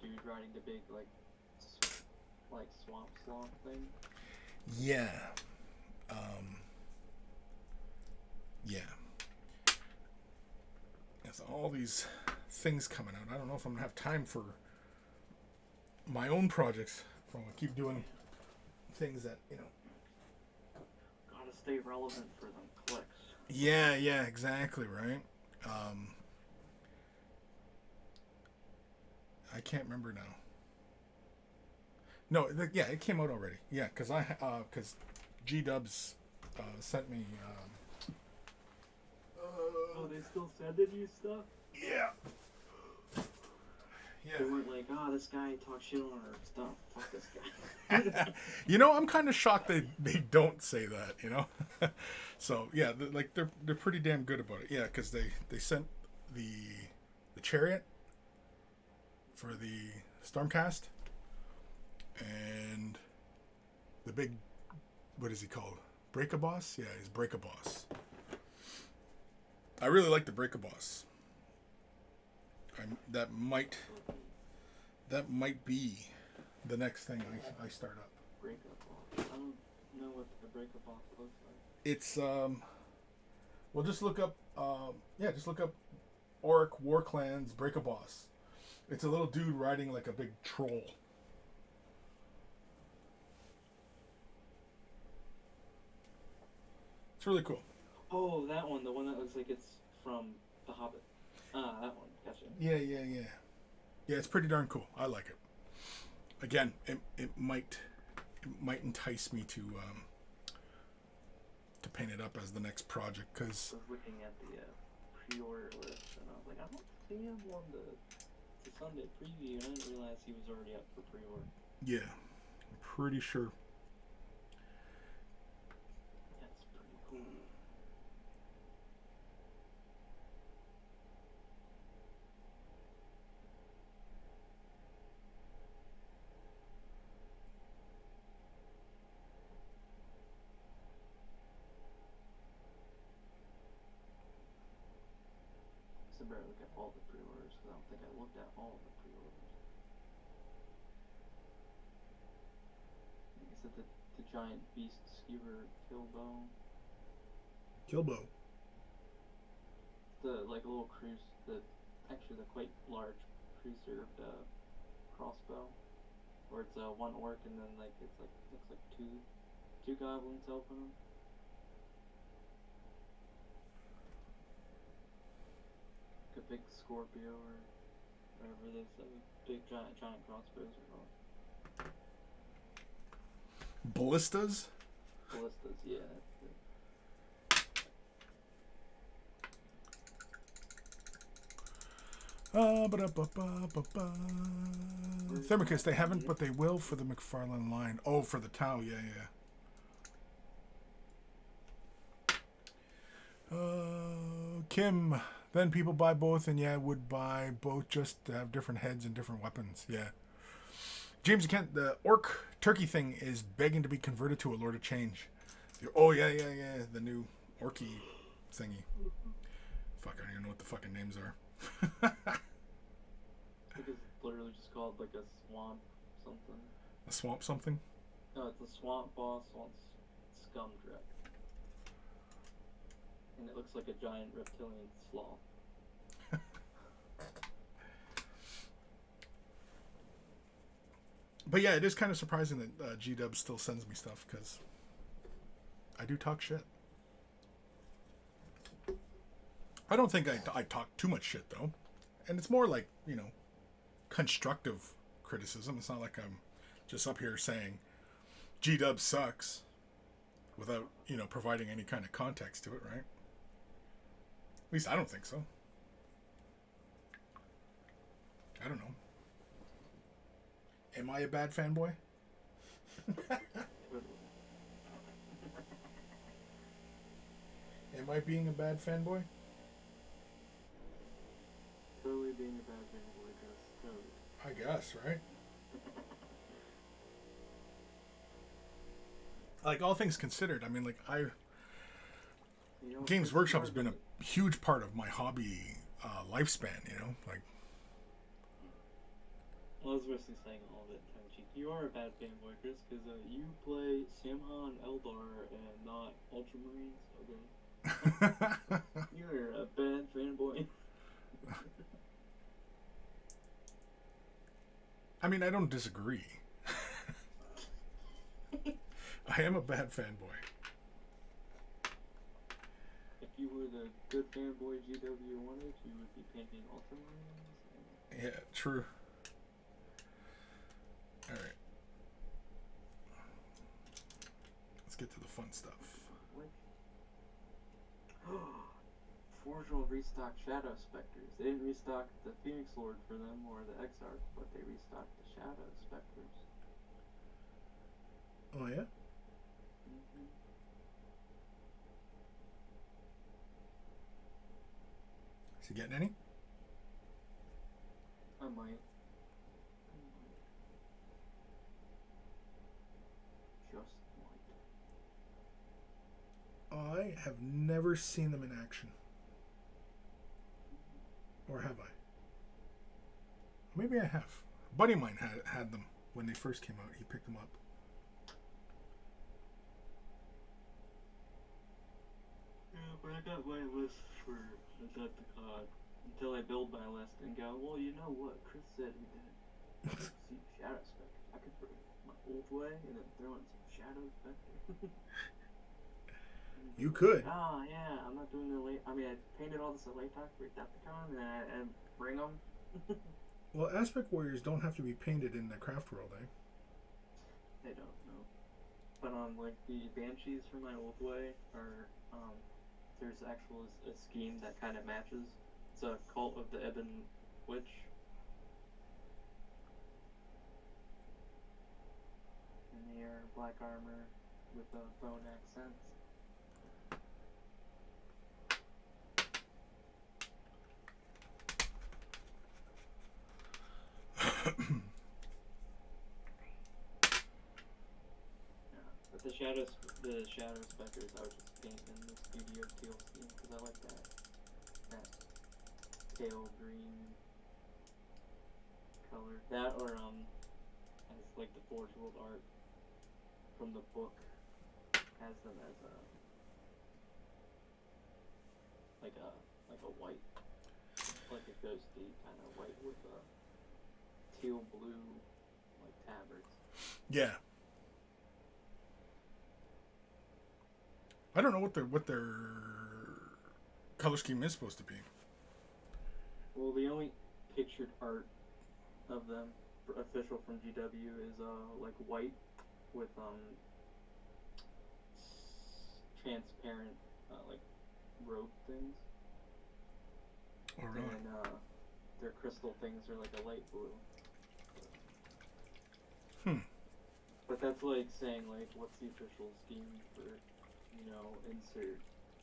dude riding the big like swamp sloth thing. Yeah. Yeah. There's all these things coming out. I don't know if I'm gonna have time for my own projects. If I'm gonna keep doing things that, you know. Gotta stay relevant for them clicks. Yeah, exactly, right. I can't remember now. No, yeah, it came out already. Yeah, because G-Dubs sent me. Oh, they still sending you stuff? Yeah. They weren't like, this guy talks shit on our stuff. Fuck this guy. You know, I'm kind of shocked they don't say that. You know, so yeah, they're pretty damn good about it. Yeah, because they sent the chariot for the Stormcast and the big, what is he called? Break-a-Boss? Yeah, he's Break-a-Boss. I really like the Break-a-Boss. That might be the next thing I start up. Break-a-Boss. I don't know what the Break-a-Boss looks like. It's well, just look up Orc War Clans Break-a-Boss. It's a little dude riding like a big troll. It's really cool. Oh, that one, the one that looks like it's from The Hobbit. Ah, that one, gotcha. Yeah. Yeah, it's pretty darn cool. I like it. Again, it might entice me to paint it up as the next project, because I was looking at the pre-order list and I was like, I don't see him on the Sunday preview, and I didn't realize he was already up for pre-order. Yeah, I'm pretty sure. That's pretty cool. I better look at all the pre-orders, because I don't think I looked at all the pre-orders. Is it the giant beast skewer Killbow? Killbow. The like little the quite large preserved crossbow, where it's one orc and then like it's like looks like two goblins helping him. A big Scorpio or whatever those big giant crossbows are called. Ballistas? Ballistas, yeah. Thermicus, they haven't, but they will for the McFarlane line. Oh, for the Tau, yeah. Kim, then people buy both, and would buy both just to have different heads and different weapons. Yeah. James Kent, the orc turkey thing is begging to be converted to a Lord of Change. Oh, yeah. The new orky thingy. Fuck, I don't even know what the fucking names are. I think it's literally just called like a swamp something. A swamp something? No, it's a swamp boss wants scum drip. And it looks like a giant reptilian sloth. But yeah, it is kind of surprising that G-Dub still sends me stuff, because I do talk shit. I don't think I talk too much shit, though. And it's more like, constructive criticism. It's not like I'm just up here saying G-Dub sucks without, providing any kind of context to it, right? least I don't think so. I don't know. Am I a bad fanboy? Am I being a bad fanboy? Totally being a bad fanboy, Gus. Totally. I guess, right? Like, all things considered, I mean, like, Games Workshop has been a huge part of my hobby lifespan, you know? Like, I was mostly saying all of it, Taichi. You are a bad fanboy, Chris, because you play Samha and Eldar and not Ultramarines, okay? You're a bad fanboy. I mean, I don't disagree. I am a bad fanboy. If you were the good fanboy GW wanted, you would be painting Ultramarines. Yeah, true. Alright. Let's get to the fun stuff. Forge will restock Shadow Specters. They didn't restock the Phoenix Lord for them or the Exarch, but they restocked the Shadow Specters. Oh, yeah? Mm-hmm. Is he getting any? I might. Just might. I have never seen them in action. Or have I? Maybe I have. A buddy of mine had them when they first came out. He picked them up. Yeah, but I got my list for Adepticon until I build my list and go, well, you know what? Chris said he did. See, Shadow Spectre. I could bring my old way and then throw in some Shadow Spectre. You could. Oh, yeah, I'm not doing the late. I mean, I painted all this at late talk for Adepticon and bring them. Well, Aspect Warriors don't have to be painted in the craft world, eh? They don't, no. But like the Banshees from my old way are, there's actual a scheme that kind of matches. It's a Cult of the Ebon Witch. And they are black armor with bone accents. But the shadow specters I was just painting in the studio teal scheme because I like that pale green color. That or as like the Forge World art from the book has them as like a white, like a ghosty kind of white with teal blue like tabards. Yeah. I don't know what their color scheme is supposed to be. Well, the only pictured art of them official from GW is like white with transparent like rope things. Oh, really? And their crystal things are like a light blue. But that's like saying like what's the official scheme for, you know, insert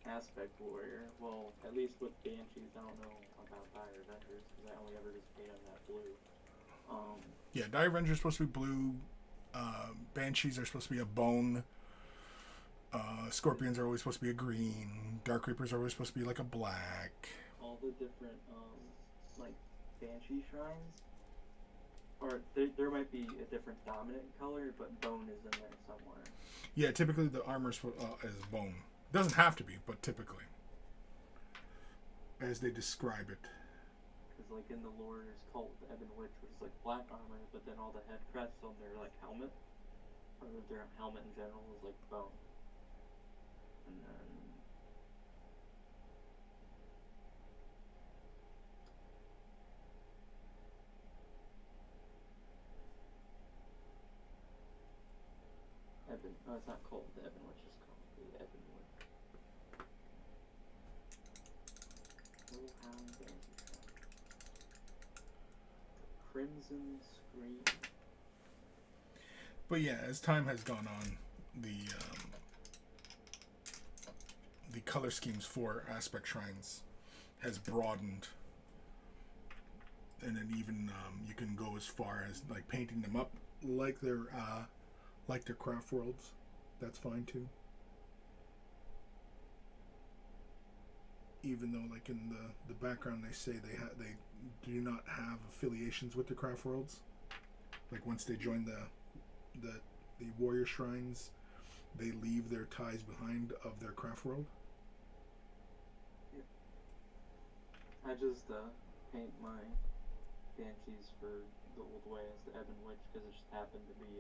Aspect Warrior. Well, at least with Banshees, I don't know about Dire Avengers because I only ever just paint on that blue. Yeah, Dire Avengers are supposed to be blue. Banshees are supposed to be a bone. Scorpions are always supposed to be a green. Dark Reapers are always supposed to be like a black. All the different like Banshee shrines, or there might be a different dominant color, but bone is in there somewhere. Yeah, typically the armor is bone. It doesn't have to be, but typically, as they describe it. Because like in the lore, there's Cult of the Ebon Witch, which is like black armor, but then all the head crests on their like helmet, or their helmet in general, is like bone. And then Ebon. No, it's not Cult of the Ebon Witch. It's called the Ebon Witch. Crimson Scream. But yeah, as time has gone on, the color schemes for aspect shrines has broadened, and then even you can go as far as like painting them up like their craft worlds. That's fine too. Even though, like in the background, they say they do not have affiliations with the craft worlds. Like once they join the warrior shrines, they leave their ties behind of their craft world. I just paint my banshees for the old way as the Ebon Witch because it just happened to be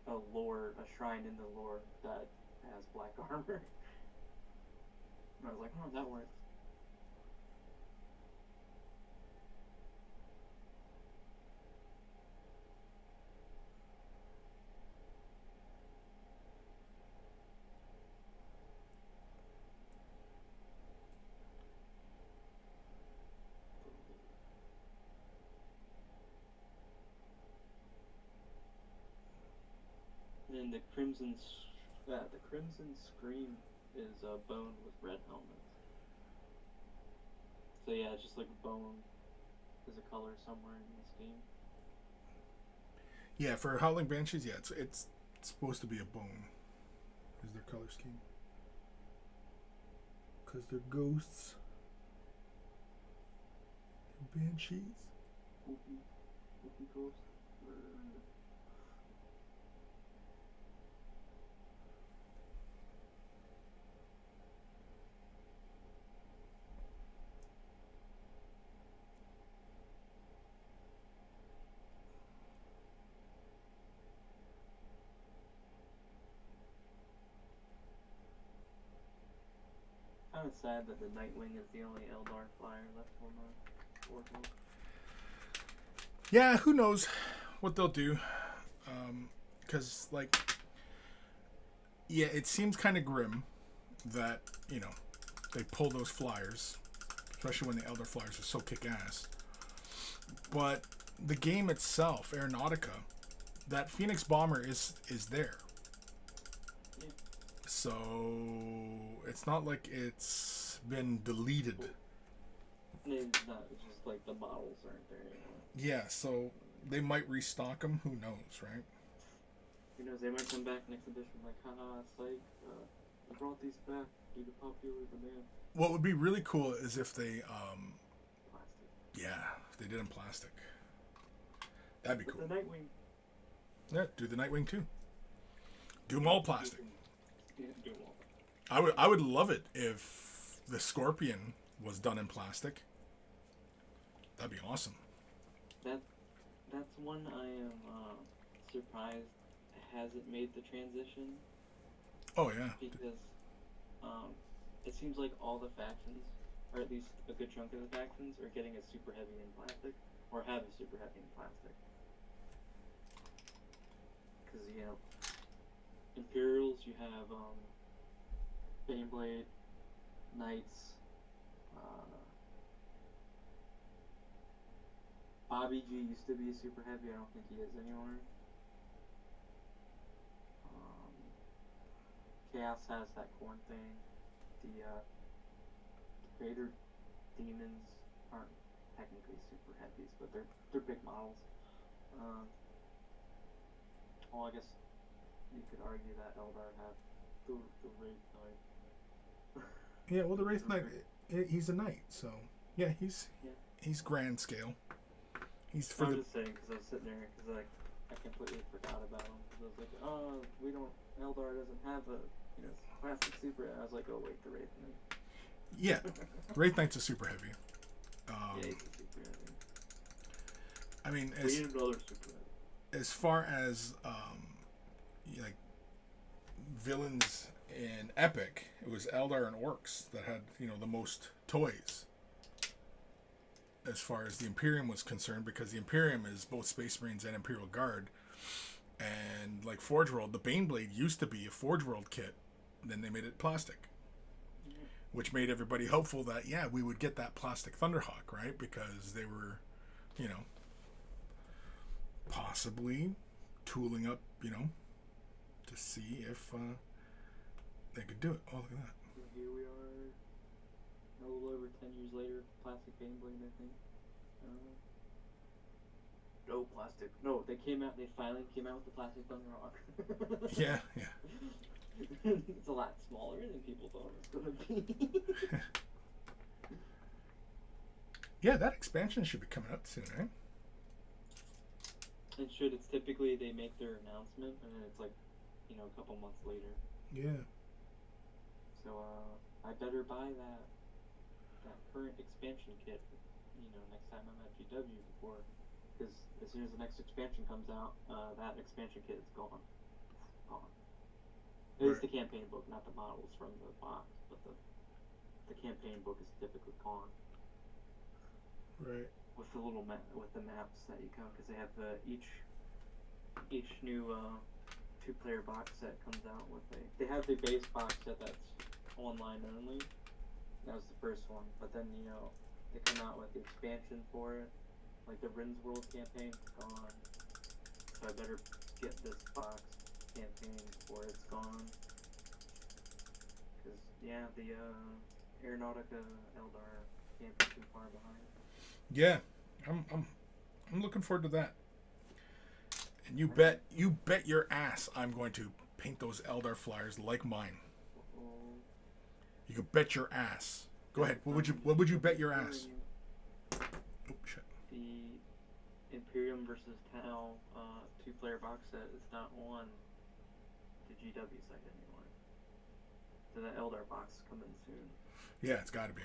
a shrine in the lore that has black armor. And I was like, oh, that works. And the Crimson Scream is bone with red helmets. So yeah, it's just like bone is a color somewhere in this game. Yeah, for Howling Banshees, yeah, it's supposed to be a bone. Is their color scheme? Because they're ghosts. They're banshees. Whoopie ghost. Kind of sad that the Nightwing is the only Eldar flyer left on the board. Yeah, who knows what they'll do. Because, like, yeah, it seems kind of grim that, you know, they pull those flyers, especially when the Eldar flyers are so kick-ass. But the game itself, Aeronautica, that Phoenix Bomber is there. Yeah. So it's not like it's been deleted. It's not, it's just like the models aren't there anymore. Yeah, so they might restock them. Who knows, right? Who knows, they might come back next edition like, haha, psych, we brought these back due to popular demand. What would be really cool is if they, Plastic. yeah, if they did in plastic. That'd be But cool. the Nightwing. Yeah, do the Nightwing too. Do them all plastic. Yeah, do them all. I would love it if the Scorpion was done in plastic. That'd be awesome. That's one I am surprised hasn't made the transition. Oh yeah. Because it seems like all the factions, or at least a good chunk of the factions, are getting a super heavy in plastic, or have a super heavy in plastic. Because, you know, Imperials, you have Baneblade, Knights, Bobby G used to be super heavy, I don't think he is anymore. Chaos has that corn thing. The Greater Demons aren't technically super heavies, but they're big models. Well, I guess you could argue that Eldar have the Wraith Knight. Yeah, well, the Wraith Knight, he's a knight, so yeah, he's grand scale. He's for I was the just saying because I was sitting there because like I completely forgot about him because I was like, oh, Eldar doesn't have a classic super. And I was like, oh wait, the Wraith Knight. yeah, Wraith Knight's a super heavy. Yeah, he's a super heavy. I mean, We need another super heavy. as far as like villains in Epic, it was Eldar and Orcs that had the most toys. As far as the Imperium was concerned, because the Imperium is both Space Marines and Imperial Guard, and like Forge World, the Baneblade used to be a Forge World kit, and then they made it plastic, which made everybody hopeful that we would get that plastic Thunderhawk, right? Because they were, possibly tooling up, you know, to see if they could do it. Oh, look at that. And here we are, a little over 10 years later, plastic Baneblade, I think. No plastic. No, they finally came out with the plastic Dunrock. Yeah, yeah. It's a lot smaller than people thought it was going to be. Yeah, that expansion should be coming out soon, right? It should. It's typically they make their announcement and then it's like, you know, a couple months later. Yeah. So I better buy that current expansion kit, you know, next time I'm at GW before, because as soon as the next expansion comes out, that expansion kit is gone. At least the campaign book, not the models from the box, but the campaign book is typically gone. Right. With the little with the maps that you come, because they have each new 2-player box set comes out with they have the base box set that's online only. That was the first one, but then, you know, they come out with the expansion for it, like the Rin's World campaign, gone. So I better get this box campaign before it's gone. Cause yeah, the Aeronautica Eldar can't be too far behind. Yeah, I'm looking forward to that. And you bet your ass I'm going to paint those Eldar flyers like mine. You could bet your ass. Go ahead. What would you bet your ass? Oh shit. The Imperium versus Tau 2-player box set is not on the GW site anymore. So that Eldar box is coming soon. Yeah, it's got to be.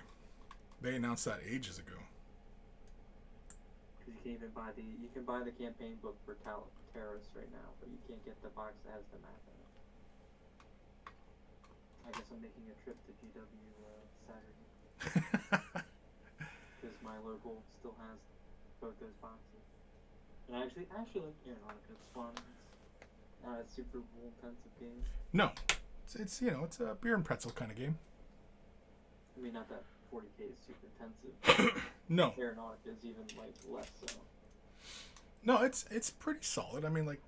They announced that ages ago. Because you can buy the campaign book for Terrace right now, but you can't get the box that has the map in it. I guess I'm making a trip to GW Saturday. Because my local still has both those boxes. And I actually like Aeronautica. It's fun. It's not a super rule intensive game. No, it's you know, it's a beer and pretzel kind of game. I mean, not that 40k is super intensive. No. Aeronautica is even like less so. No, it's pretty solid. I mean, like.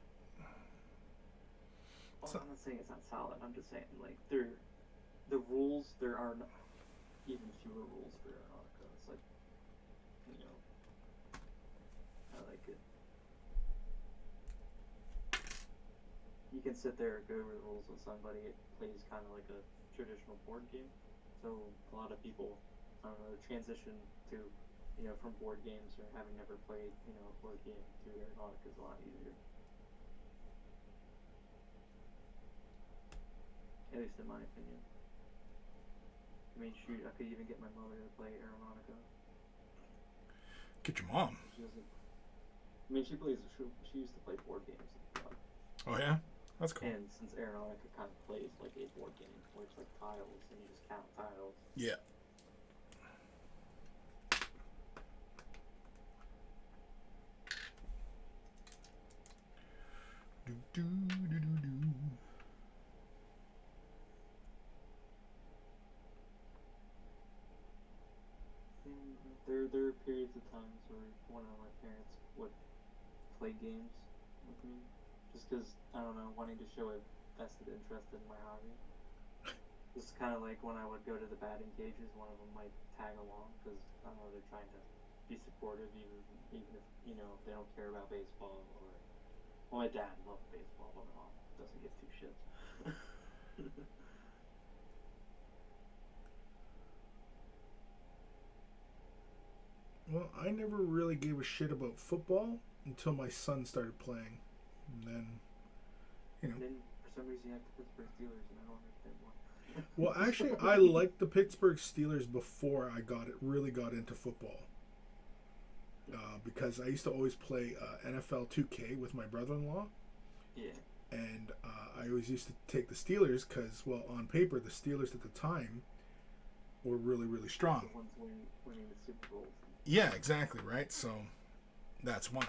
Well, I'm not saying it's not solid. I'm just saying like the rules. There are even fewer rules for Aeronautica. It's like, you know, I like it. You can sit there and go over the rules with somebody. It plays kind of like a traditional board game. So a lot of people, I don't know, transition to, you know, from board games or having never played, you know, a board game to Aeronautica is a lot easier. At least in my opinion. I mean, shoot, I could even get my mother to play Aeronautica. Get your mom. She doesn't. I mean, she used to play board games. Oh yeah, that's cool. And since Aeronautica kind of plays like a board game, where it's like tiles and you just count tiles. Yeah. Do do do do do. There are periods of times where one of my parents would play games with me, just because, I don't know, wanting to show a vested interest in my hobby. It's kind of like when I would go to the batting cages, one of them might tag along, because, I don't know, they're trying to be supportive, even if, you know, they don't care about baseball, or, well, my dad loved baseball, but my mom doesn't give two shits. Well, I never really gave a shit about football until my son started playing. And then, you know. And then, for some reason, you have the Pittsburgh Steelers, and I don't understand why. Well, actually, I liked the Pittsburgh Steelers before I really got into football. Because I used to always play NFL 2K with my brother-in-law. Yeah. And I always used to take the Steelers because, well, on paper, the Steelers at the time were really, really strong. The ones winning the Super Bowls. Yeah, exactly, right? So that's why.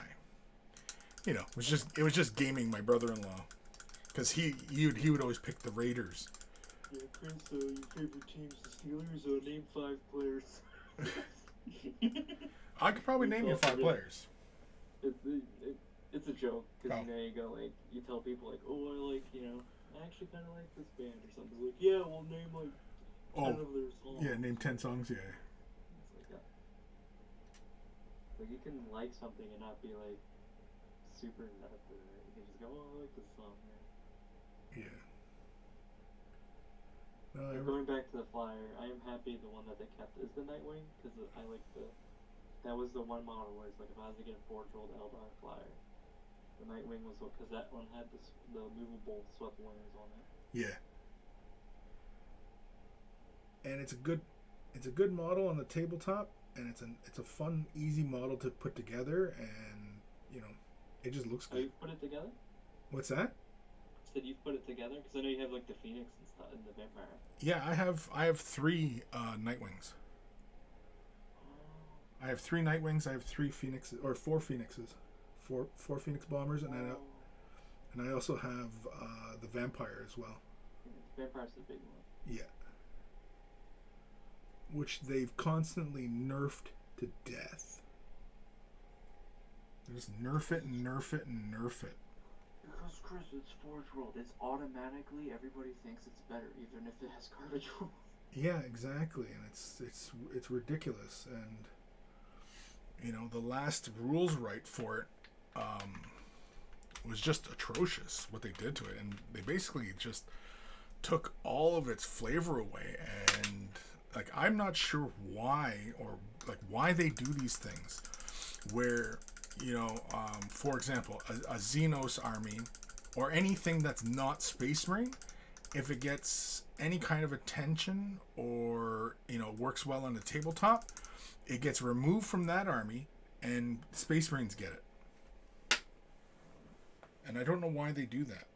You know, it was just gaming my brother-in-law, because he would always pick the Raiders. Yeah, Chris, your favorite team's the Steelers. Name 5 players. I could probably name you 5 players. It's it's a joke, because, Oh. you know, you go, like, you tell people, like, oh, I like, you know, I actually kind of like this band or something. Like, yeah, we'll name, like, 10 of their songs. Yeah, name 10 songs, yeah. It's like that. Like, you can like something and not be, like, super nuts with it. You can just go, oh, I like this song, man. Yeah. No, Like, going back to the flyer, I am happy the one that they kept is the Nightwing, because I like that was the one model where it's like, if I was to get a 4-year-old Eldar flyer, the Nightwing was, because that one had the movable swept wings on it. Yeah. And it's a good model on the tabletop, and it's a fun, easy model to put together, and you know, it just looks good. Oh, you put it together? What's that? Said you put it together, because I know you have like the Phoenix and stuff and the Vampire. Yeah, I have 3 Nightwings. I have 3 Nightwings. I have 3 Phoenixes, or 4 Phoenixes, 4 Phoenix bombers, and I also have the Vampire as well. Vampire's the big one. Yeah. Which they've constantly nerfed to death. They just nerf it and nerf it and nerf it. Because Chris, it's Forge World. It's automatically, everybody thinks it's better, even if it has garbage rules. Yeah, exactly, and it's ridiculous. And you know, the last rules write for it was just atrocious. What they did to it, and they basically just took all of its flavor away. And like, I'm not sure why, or like why they do these things, where, you know, for example, a Xenos army or anything that's not Space Marine, if it gets any kind of attention or, you know, works well on the tabletop, it gets removed from that army and Space Marines get it. And I don't know why they do that.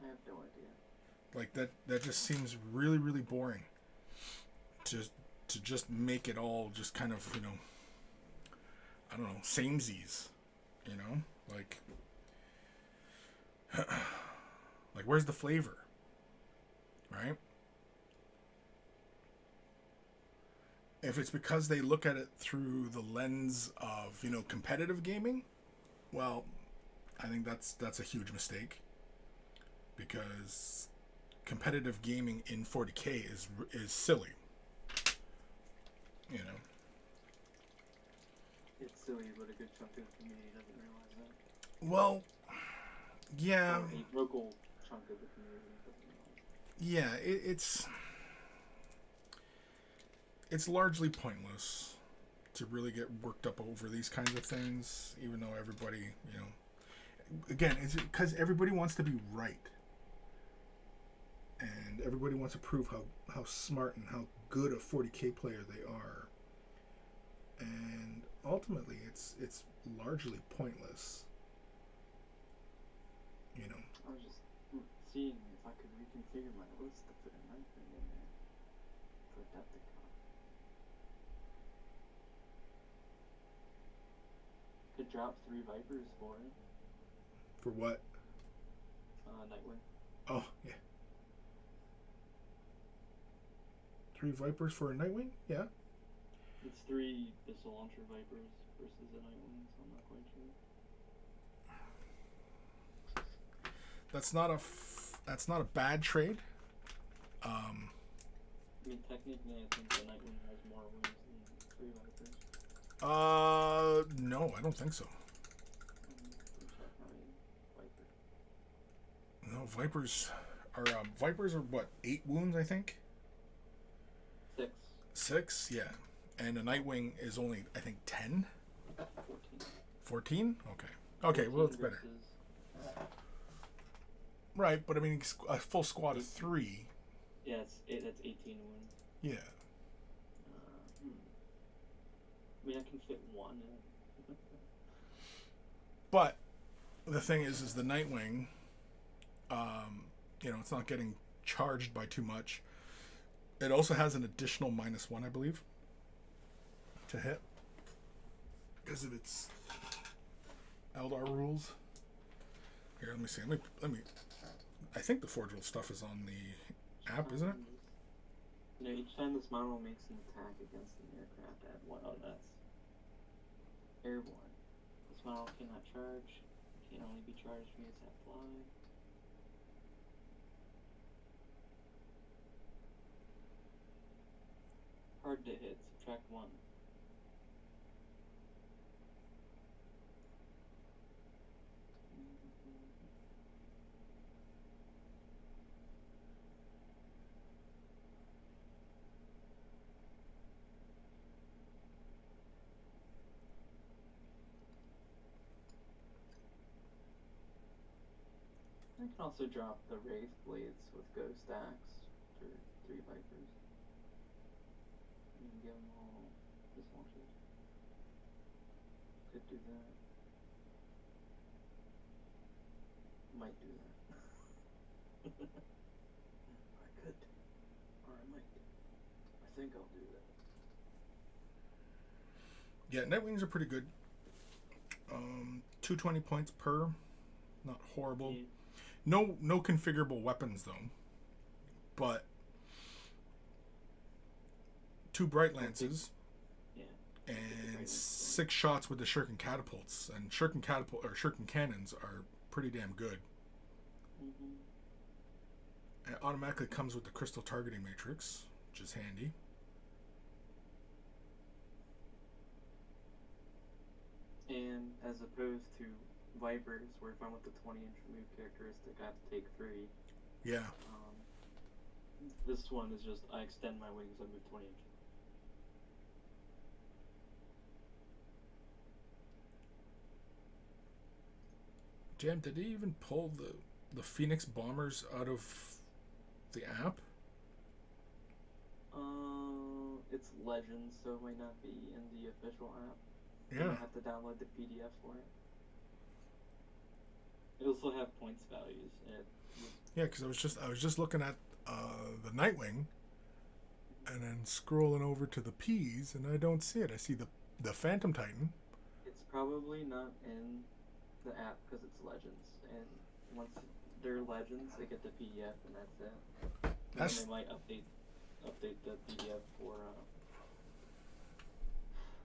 I have no idea. Like, that just seems really, really boring. To just make it all just kind of, you know, I don't know, samesies, you know, like where's the flavor, right? If it's because they look at it through the lens of, you know, competitive gaming, well, I think that's a huge mistake, because competitive gaming in 40K is silly, you know. It's silly, but a good chunk of the community doesn't realize that. Well, yeah. Or a vocal chunk of the community doesn't realize that. Yeah, it's largely pointless to really get worked up over these kinds of things, even though everybody, you know, again, it's because everybody wants to be right, and everybody wants to prove how smart and how good a 40K player they are, and ultimately it's largely pointless, you know. I was just seeing if I could reconfigure my list to fit a night thing in there for Adepticon. Could drop 3 Vipers for it. For what? Nightwing. Oh, yeah. 3 Vipers for a Nightwing? Yeah. It's 3 Missile Launcher Vipers versus a Nightwing, so I'm not quite sure. That's not a bad trade. I mean, technically, I think the Nightwing has more wins than 3 Vipers. No, I don't think so. No, Vipers are what, 8 wounds, I think? 6. 6, yeah. And a Nightwing is only, I think, 10? 14? Okay, well, it's better. Right, but I mean, a full squad of 3. Yeah, that's 18 wins. Yeah. I mean, I can fit 1 in. But the thing is the Nightwing, you know, it's not getting charged by too much. It also has an additional -1, I believe, to hit, because of its Eldar rules. Here, let me see. Let me. I think the Forge World stuff is on the app, isn't it? You know, each time this model makes an attack against an aircraft, add 1. Oh, that's airborne. This model cannot charge. Can only be charged via that fly. Hard to hit. Subtract 1. I can also drop the Wraith Blades with Ghost Axe for 3 Vipers. You can give them all dislaunches. Could do that. Might do that. I could. Or I might. I think I'll do that. Yeah, Nightwings are pretty good. 220 points per. Not horrible. Yeah. No configurable weapons though. But 2 bright lances. Yeah. And 6 shots with the shuriken catapults. And shuriken cannons are pretty damn good. Mm-hmm. It automatically comes with the crystal targeting matrix, which is handy. And as opposed to Vipers, where if I want the 20-inch remove characteristic, I have to take 3. Yeah. This one is just, I extend my wings, I move 20 inches. Damn, did they even pull the Phoenix bombers out of the app? It's Legends, so it might not be in the official app. Yeah. You have to download the PDF for it. It'll still have points values. Yeah, because I was just looking at the Nightwing, and then scrolling over to the P's, and I don't see it. I see the Phantom Titan. It's probably not in the app because it's Legends, and once they're Legends, they get the PDF, and that's it. And then they might update the PDF for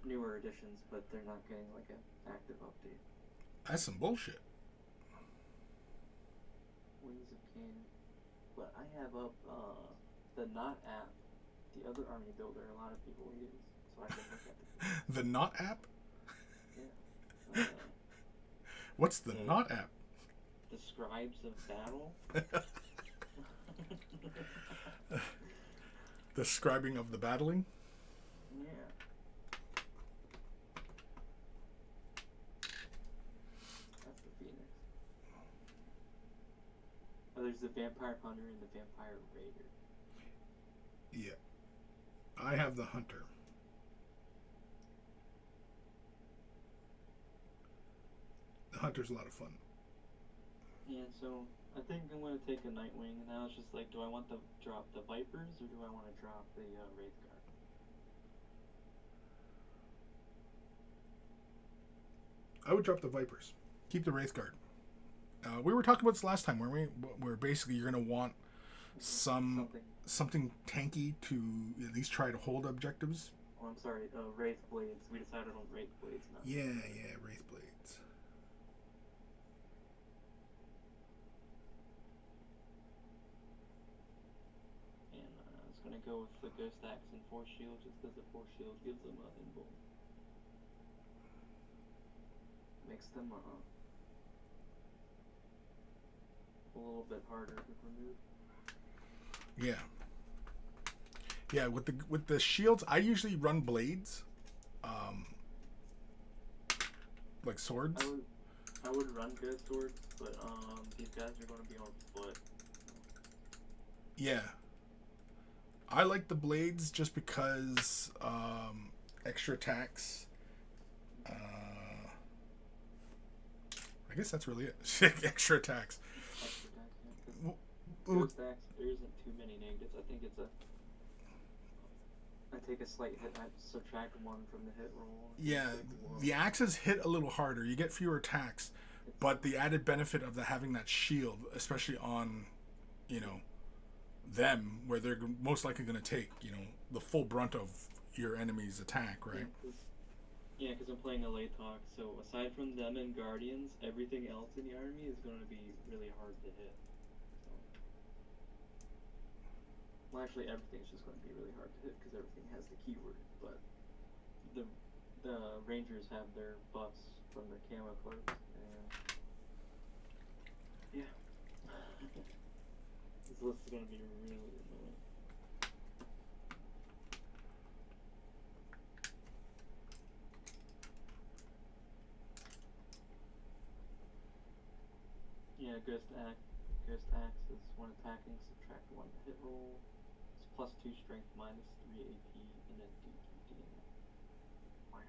newer editions, but they're not getting like an active update. That's some bullshit. Wings of Cannon. But I have up the Not app, the other army builder a lot of people use, so I can look at the The Not app? Yeah. What's the Not app? The Scribes of Battle. The scribing of the battling? Yeah. That's the Phoenix. Oh, there's the Vampire Hunter and the Vampire Raider. Yeah. I have the Hunter. The Hunter's a lot of fun. Yeah, so I think I'm going to take a Nightwing, and now it's just like, do I want to drop the Vipers, or do I want to drop the Wraith Guard? I would drop the Vipers. Keep the Wraith Guard. We were talking about this last time, weren't we? Where basically you're going to want something tanky to at least try to hold objectives. Oh, I'm sorry, Wraith Blades. We decided on Wraith Blades now. Yeah, Wraith Blades. Gonna go with the Ghost Axe and Force Shield just because the Force Shield gives them a invul. Makes them a little bit harder to remove. Yeah, with the shields, I usually run blades. Like swords. I would run good swords, but these guys are gonna be on foot. Yeah. I like the blades just because extra attacks. I guess that's really it. Extra attacks. Yeah. Ghost Axe, there isn't too many negatives. I think it's I take a slight hit, I subtract 1 from the hit roll. Yeah, the axes hit a little harder. You get fewer attacks, but the added benefit of having that shield, especially on, them, where they're most likely going to take, the full brunt of your enemy's attack, right? Yeah, because I'm playing a late talk, so aside from them and Guardians, everything else in the army is going to be really hard to hit. So, well, actually, everything's just going to be really hard to hit because everything has the keyword. But the Rangers have their buffs from their camo cards, and yeah, this list is going to be really annoying. Yeah, Ghost Axe is when attacking, subtract 1 hit roll. It's +2 strength, -3 AP, and then DQD. Wow.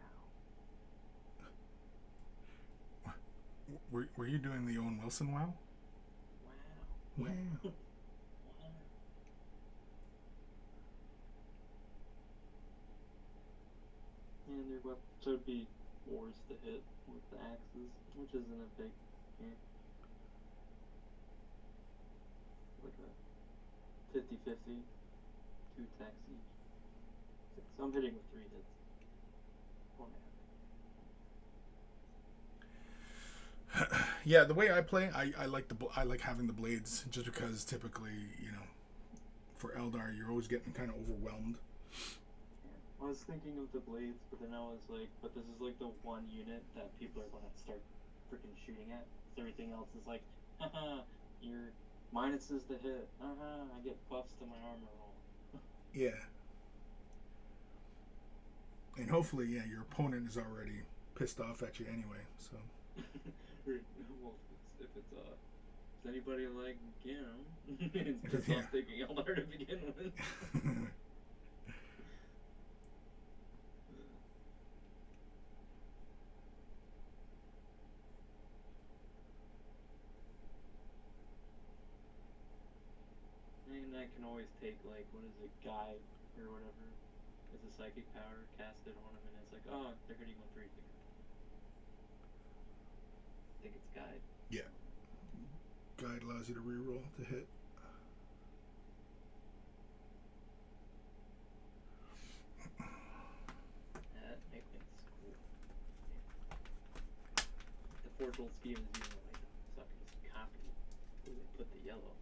Were you doing the Owen Wilson wow? Wow. Wow. Wow. And their weapon, so it'd be wars to hit with the axes, which isn't a big game. Like a 50-50, 2 attacks each. So I'm hitting with 3 hits. On average. Yeah, the way I play, I like having the blades just because typically, you know, for Eldar you're always getting kind of overwhelmed. Yeah. I was thinking of the blades, but then I was like, but this is like the one unit that people are gonna start freaking shooting at. So everything else is like, haha, your minuses the hit. I get buffs to my armor roll. Yeah. And hopefully, yeah, your opponent is already pissed off at you anyway, so. Well, if it's anybody like, you know, it's just Yeah. not thinking Eldar to begin with. And I can always take, like, what is it, Guide or whatever. It's a psychic power, cast it on them, and it's like, oh, they're hitting on 3 here. I think it's Guide. Yeah. Guide allows you to reroll to hit. That makes things cool. The Forge Old Scheme is even like, so I can just copy where they put the yellow.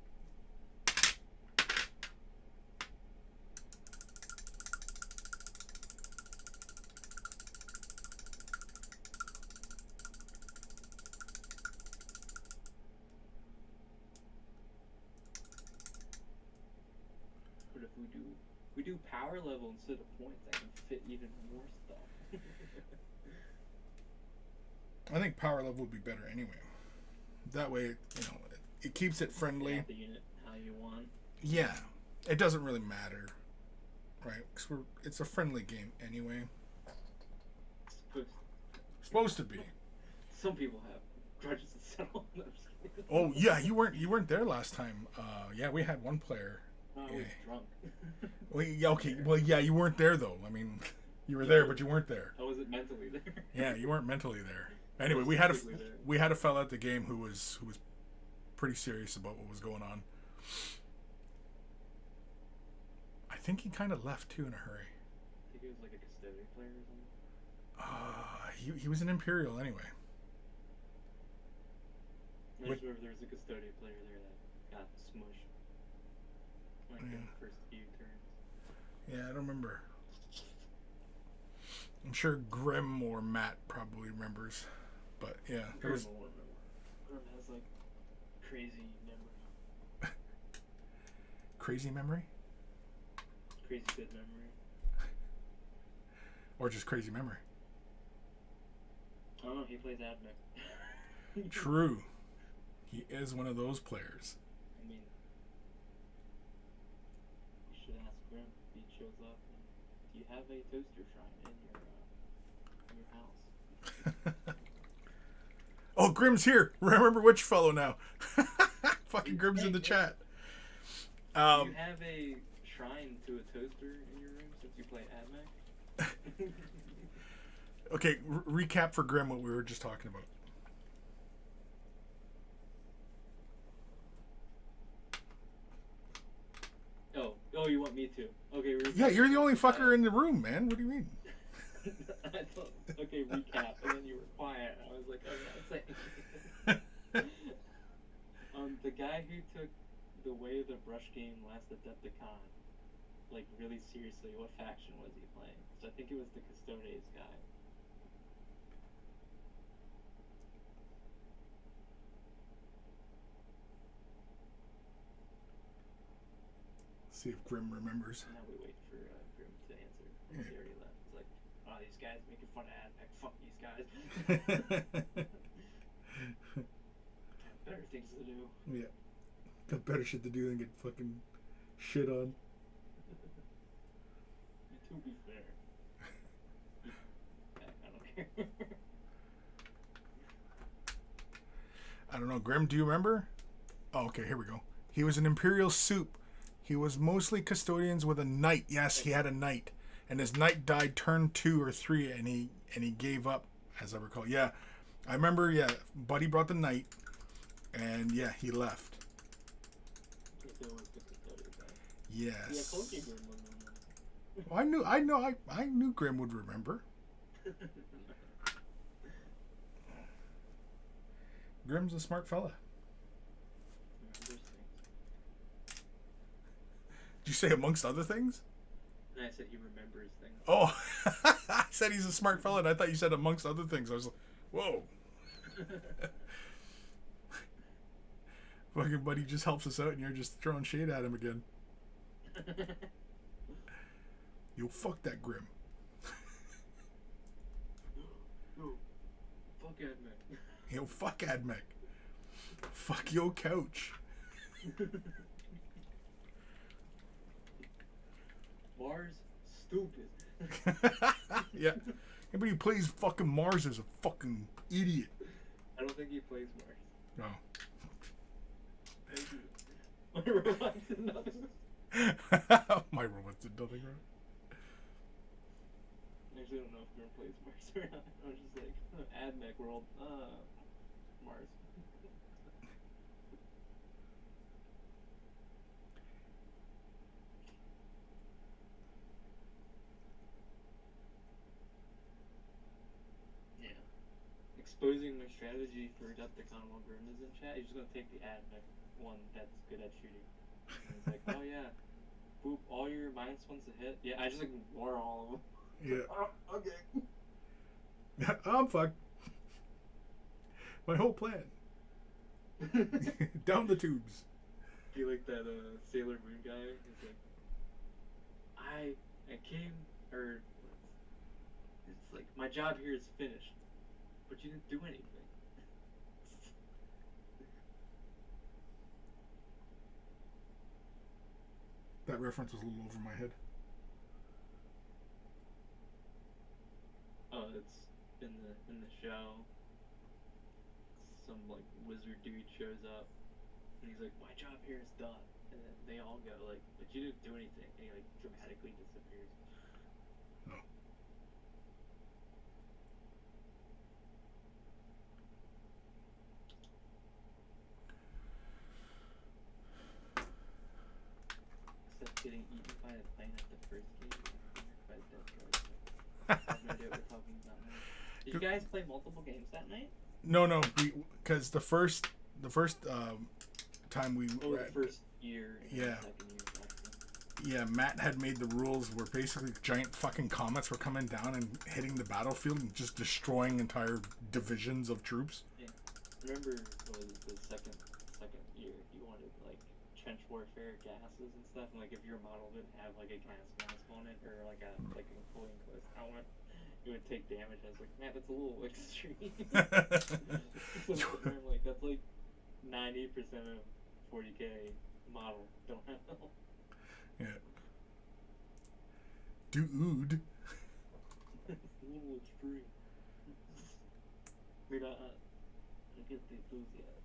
But if we do power level instead of points, I can fit even more stuff. I think power level would be better anyway. That way, you know, it keeps it friendly. Have the unit how you want. Yeah, it doesn't really matter, right? Because it's a friendly game anyway. Supposed to be. Some people have grudges to settle. No, I'm just kidding. Oh yeah, you weren't there last time. Yeah, we had one player. I was Yeah. drunk. Well, yeah, okay. Well, yeah, you weren't there though. I mean, you were there, but you weren't there. I wasn't mentally there. Yeah, you weren't mentally there. Anyway, we had a fella at the game who was pretty serious about what was going on. I think he kind of left too in a hurry. I think he was like a custodian player or something. He was an Imperial anyway. I just remember there was a custodian player there that got smushed. Like Yeah. the first few turns. Yeah, I don't remember. I'm sure Grim or Matt probably remembers. But yeah, there was Grim has like crazy memory. crazy memory Crazy good memory. or just crazy memory. I don't know, he plays Admech. True. He is one of those players. I mean, you should ask Grim if he shows up. Do you have a toaster shrine in your house? Oh, Grim's here. Remember which fellow now. Fucking Grim's in the chat. Do you have a shrine to a toaster in your room since you play Admech? Okay, recap for Grim what we were just talking about. Oh, you want me to? Okay, Yeah, you're the only fucker in the room, man. What do you mean? I thought, okay, the brush game last Adepticon, like really seriously, what faction was he playing? So I think it was the Custodes guy. See if Grim remembers. Now we wait for Grim to answer. He already left. It's like, oh, these guys making fun of Admech. Fuck these guys. Better things to do. Yeah. Got better shit to do than get fucking shit on. To be fair. I don't care. I don't know. Grim, do you remember? Oh, okay, here we go. He was an Imperial Soup. He was mostly custodians with a knight. Yes, he had a knight. And his knight died turn 2 or 3, and he gave up, as I recall. Yeah, I remember, yeah, Buddy brought the knight, and yeah, he left. Yes. Yeah, I told you Grim would remember. Well, I knew Grim would remember. Grim's a smart fella. Did you say amongst other things? And I said he remembers things. Oh, I said he's a smart fella, and I thought you said amongst other things. I was like, whoa. Fucking Buddy just helps us out, and you're just throwing shade at him again. Yo, fuck that Grim. Yo, fuck Admech. Yo, fuck Admech. Fuck your couch. Mars, stupid. Yeah. Anybody who plays fucking Mars is a fucking idiot. I don't think he plays Mars. No. Thank you. My robots did nothing. My robots did nothing wrong. I actually don't know if Grim plays Mars or not. I was just like, Admech world, Mars. Yeah. Exposing my strategy for Adepticon while Grim is in chat, he's just gonna take the Admech one that's good at shooting. And he's like, oh yeah, boop, all your -1s to hit. Yeah, I just ignore all of them. Yeah. Oh, okay. I'm fucked. My whole plan. Down the tubes. Be like that Sailor Moon guy. He's like, I came, or it's like, my job here is finished, but you didn't do anything. That reference was a little over my head. Oh, it's in the show. Some like wizard dude shows up, and he's like, "My job here is done," and then they all go like, "But you didn't do anything," and he like dramatically disappears. No. Except getting eaten by a plane at the first game. By the death guard. I have no idea what we're talking about now. Did you guys play multiple games that night? No, because the first time we Oh, the first year. And Yeah. The second year, actually. yeah, Matt had made the rules where basically giant fucking comets were coming down and hitting the battlefield and just destroying entire divisions of troops. Yeah. Remember, what was it, the second year, you wanted like trench warfare gases and stuff, and like if your model didn't have like a gas mask on it or like a fully enclosed helmet, it would take damage. I was like, man, that's a little extreme. So I'm like, that's like 90% of 40k model don't have help. Yeah. Dude. It's a little extreme. We're not. I get the enthusiasm.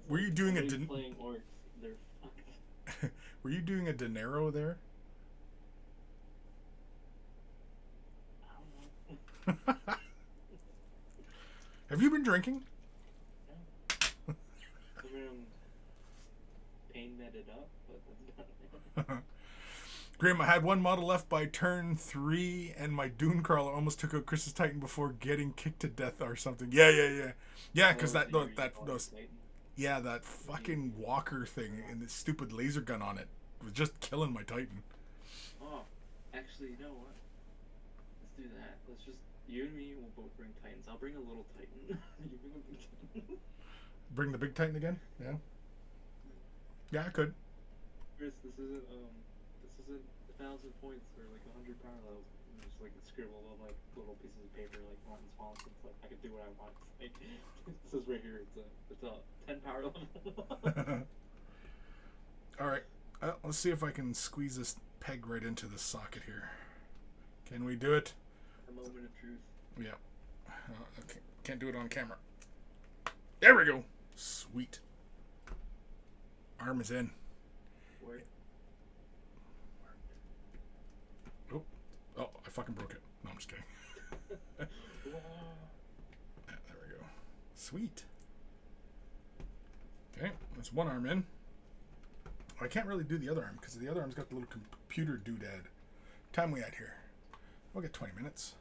Were you doing a playing orcs? They're fucked. Were you doing a dinero there? I don't know. Have you been drinking? No. I mean, pain netted up, but that's not it. Graham, I had one model left by turn 3, and my Dune Crawler almost took out Chris's Titan before getting kicked to death or something. Yeah, because Because Yeah, that fucking walker thing and the stupid laser gun on it was just killing my Titan. Oh, actually, you know what? Let's do that. Let's just, you and me will both bring Titans. I'll bring a little Titan. You bring a big Titan. Bring the big Titan again? Yeah. Yeah, I could. Chris, this isn't 1,000 points or like 100 power levels. I'm just like scribble on like little pieces of paper like Martin's Fallen. It's like I can do what I want. Like this is right here. It's a 10 power level. All right. Let's see if I can squeeze this peg right into the socket here. Can we do it? A moment of truth. Yeah. Okay. Can't do it on camera. There we go. Sweet. Arm is in. Where? Oh, I fucking broke it. No, I'm just kidding. Yeah, there we go. Sweet. Okay, that's one arm in. I can't really do the other arm because the other arm's got the little computer doodad. Time we at here? We'll get 20 minutes.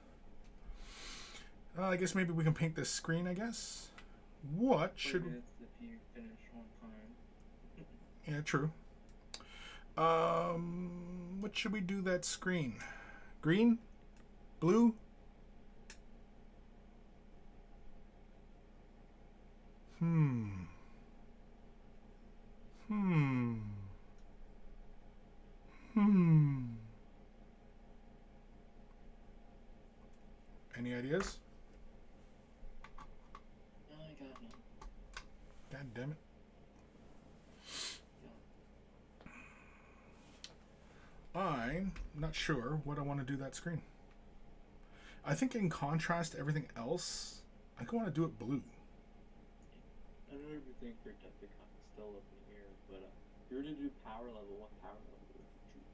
I guess maybe we can paint this screen, I guess. What should we... If you finish on time. Yeah, true. What should we do that screen? Green? Blue? Any ideas? No, I got none. God damn it. I'm not sure what I want to do that screen. I think in contrast to everything else, I think I want to do it blue. I know everything for Decepticon is still up in the air, but if you were to do power level, what power level would you choose?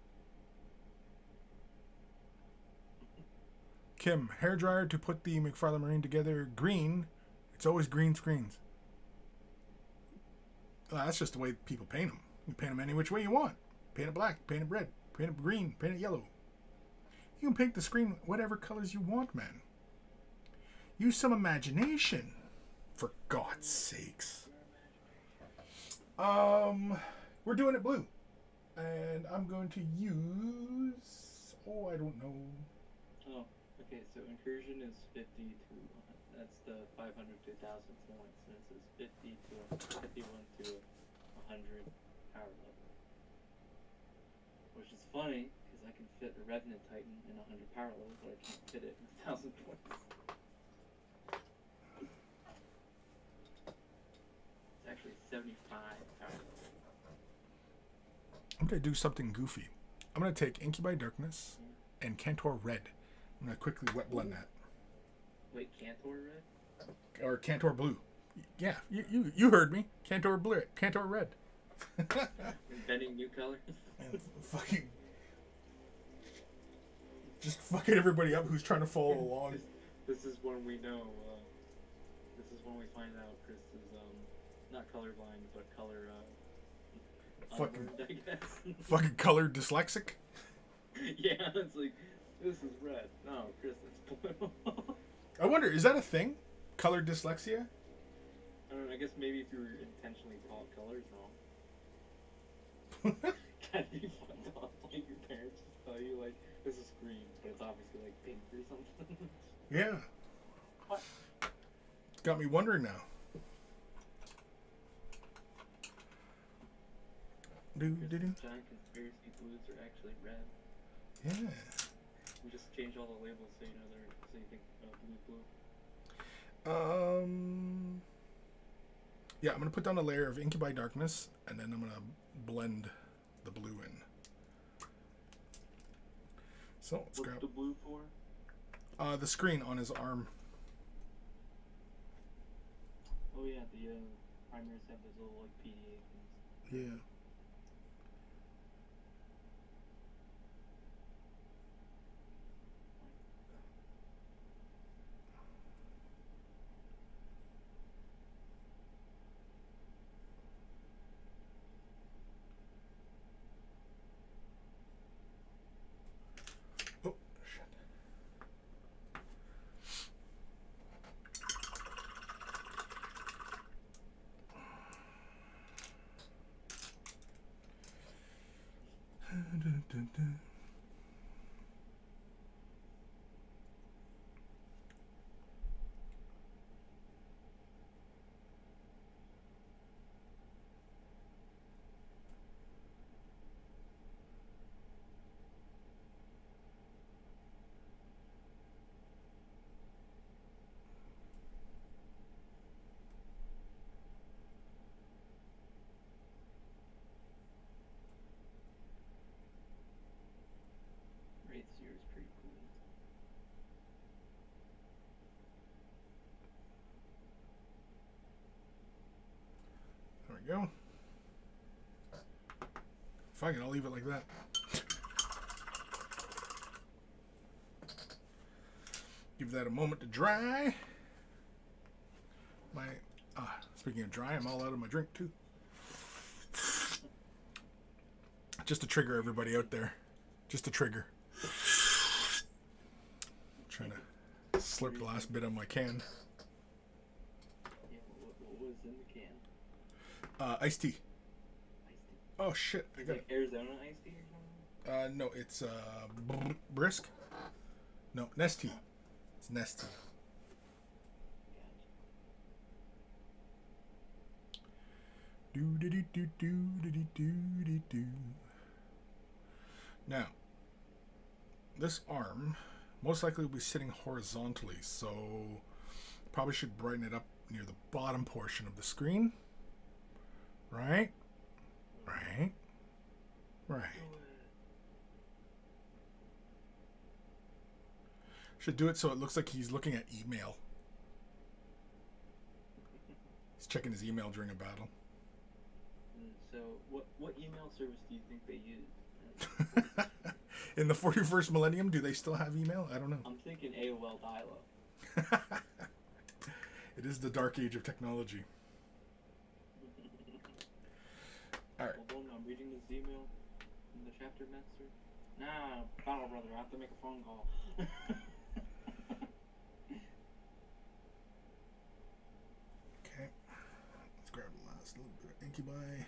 Kim, hairdryer to put the McFarlane Marine together green. It's always green screens. Well, that's just the way people paint them. You paint them any which way you want. Paint it black, paint it red, paint it green, paint it yellow. You can paint the screen whatever colors you want, man. Use some imagination. For God's sakes. We're doing it blue. And I'm going to use... Oh, I don't know. Oh, okay, so incursion is 50 to... That's the 500 to 1,000 points, and it says 50 to 51 to 100 power level. Which is funny, because I can fit a Revenant Titan in 100 power level, but I can't fit it in 1,000 points. It's actually 75 power level. I'm going to do something goofy. I'm going to take Incubi Darkness and Cantor Red. I'm going to quickly wet blend that. Wait, Cantor Red? Or Cantor Blue. Yeah, you heard me. Cantor Blue, Cantor Red. Inventing new colors? And fucking... Just fucking everybody up who's trying to follow along. This is when we know, this is when we find out Chris is, not colorblind, but color, fucking, unlearned, I guess. fucking color dyslexic. Yeah, it's like, this is red. No, Chris, it's blue. I wonder, is that a thing? Color dyslexia? I don't know, I guess maybe if you were intentionally taught colors wrong. That'd be fun to like your parents just tell you, like, this is green, but it's obviously, like, pink or something. Yeah. What? It's got me wondering now. Giant conspiracy blues are actually red. Yeah. We just change all the labels so you know they're, so you think blue. Yeah, I'm going to put down a layer of Incubi Darkness, and then I'm going to blend the blue in. So, let's What's grab the blue for? the screen on his arm. Oh yeah, the Primaris have those little, like, PDA things. Yeah. Oh, shit. pretty cool. There we go. Fuck it, I'll leave it like that. Give that a moment to dry. Speaking of dry, I'm all out of my drink too. Just a trigger, everybody out there. Just a trigger. Trying to slurp the last bit of my can. Yeah, what was in the can? Iced tea. Iced tea. Oh shit, I got like Arizona iced tea or something? No, it's brisk. No, Nest tea. It's Nest tea. Do do do do do do do do do. Now, this arm most likely will be sitting horizontally, so probably should brighten it up near the bottom portion of the screen. Right? Right? Right. Should do it so it looks like he's looking at email. He's checking his email during a battle. So, what email service do you think they use? In the 41st millennium, do they still have email? I don't know. I'm thinking AOL dial-up. It is the dark age of technology. Alright. Hold on, I'm reading this email from the chapter master. Nah, battle brother, I have to make a phone call. Okay. Let's grab the last little bit of incubi.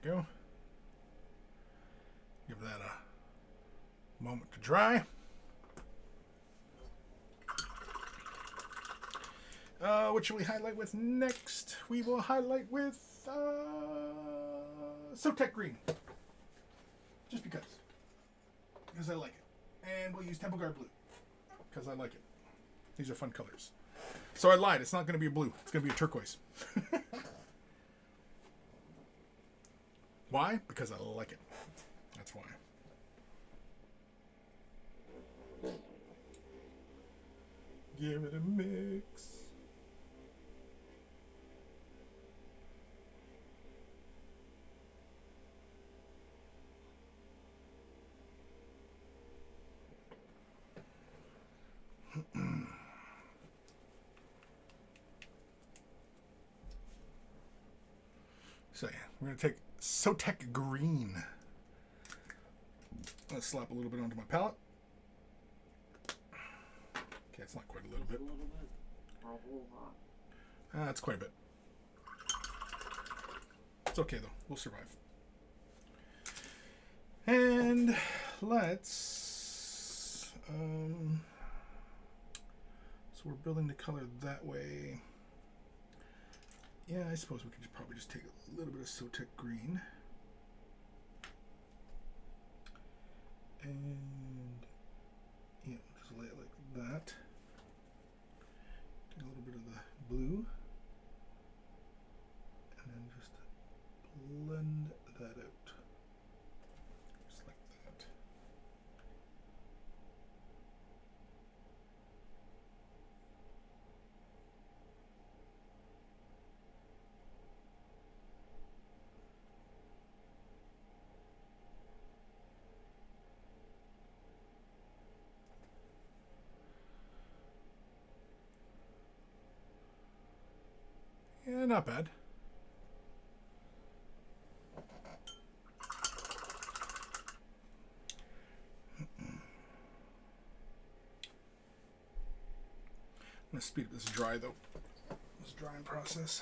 There we go. Give that a moment to dry. What should we highlight with next? We will highlight with Sotek Green. Just because. Because I like it. And we'll use Temple Guard Blue. Because I like it. These are fun colors. So I lied. It's not going to be a blue. It's going to be a turquoise. Why? Because I like it. That's why. Give it a mix. So yeah, we're going to take Sotek Green. Let's slap a little bit onto my palette. Okay, it's not quite a little bit. A little bit. Or a whole lot. That's quite a bit. It's okay though. We'll survive. And let's... so we're building the color that way. Yeah, I suppose we could probably just take a little bit of Sotek Green. And yeah, just lay it like that. Take a little bit of the blue. And then just blend that out. Just like that. Yeah, not bad. I'm going to speed up this dry though. This drying process.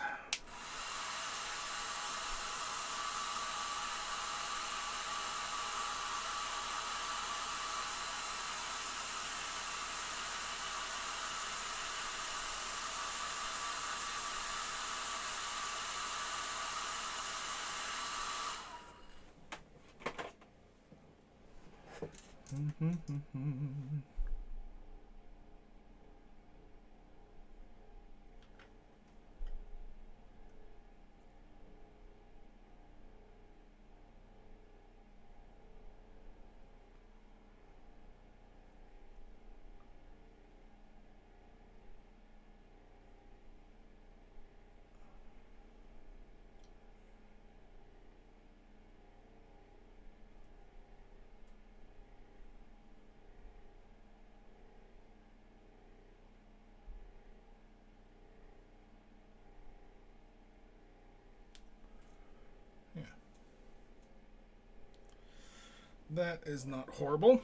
That is not horrible.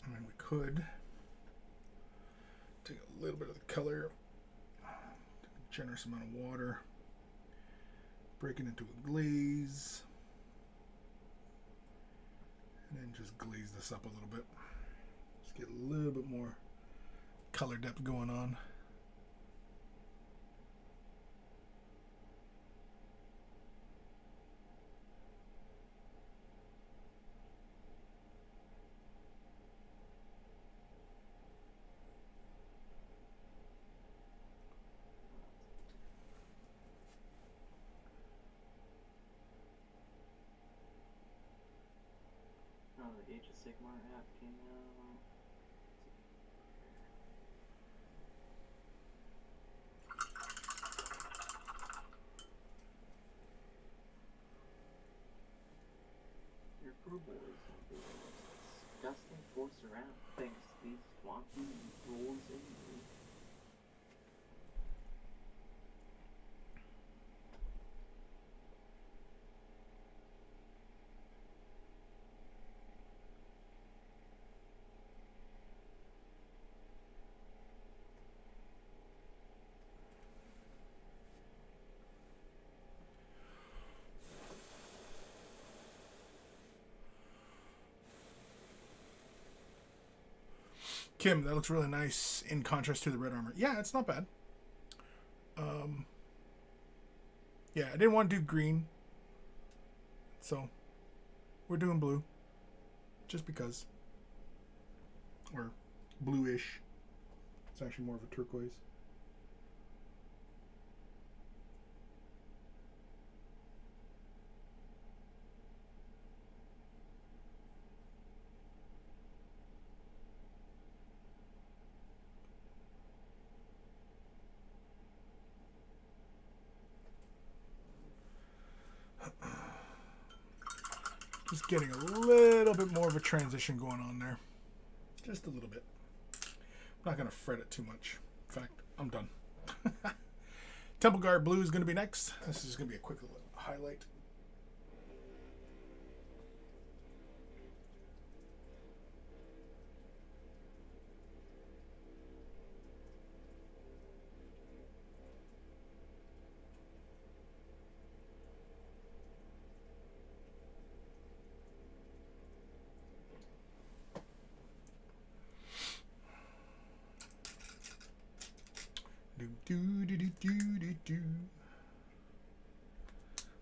I mean, we could take a little bit of the color, generous amount of water, break it into a glaze, and then just glaze this up a little bit. Just get a little bit more color depth going on. Oh, the Age of Sigmar app came out. Your crew boys will be the most disgusting force around thanks to these swampy rules and rules. Kim, that looks really nice in contrast to the red armor. Yeah, it's not bad. Yeah, I didn't want to do green, so we're doing blue, just because. Or bluish. It's actually more of a turquoise. Just getting a little bit more of a transition going on there. Just a little bit. I'm not going to fret it too much. In fact, I'm done. Temple Guard Blue is going to be next. This is going to be a quick little highlight.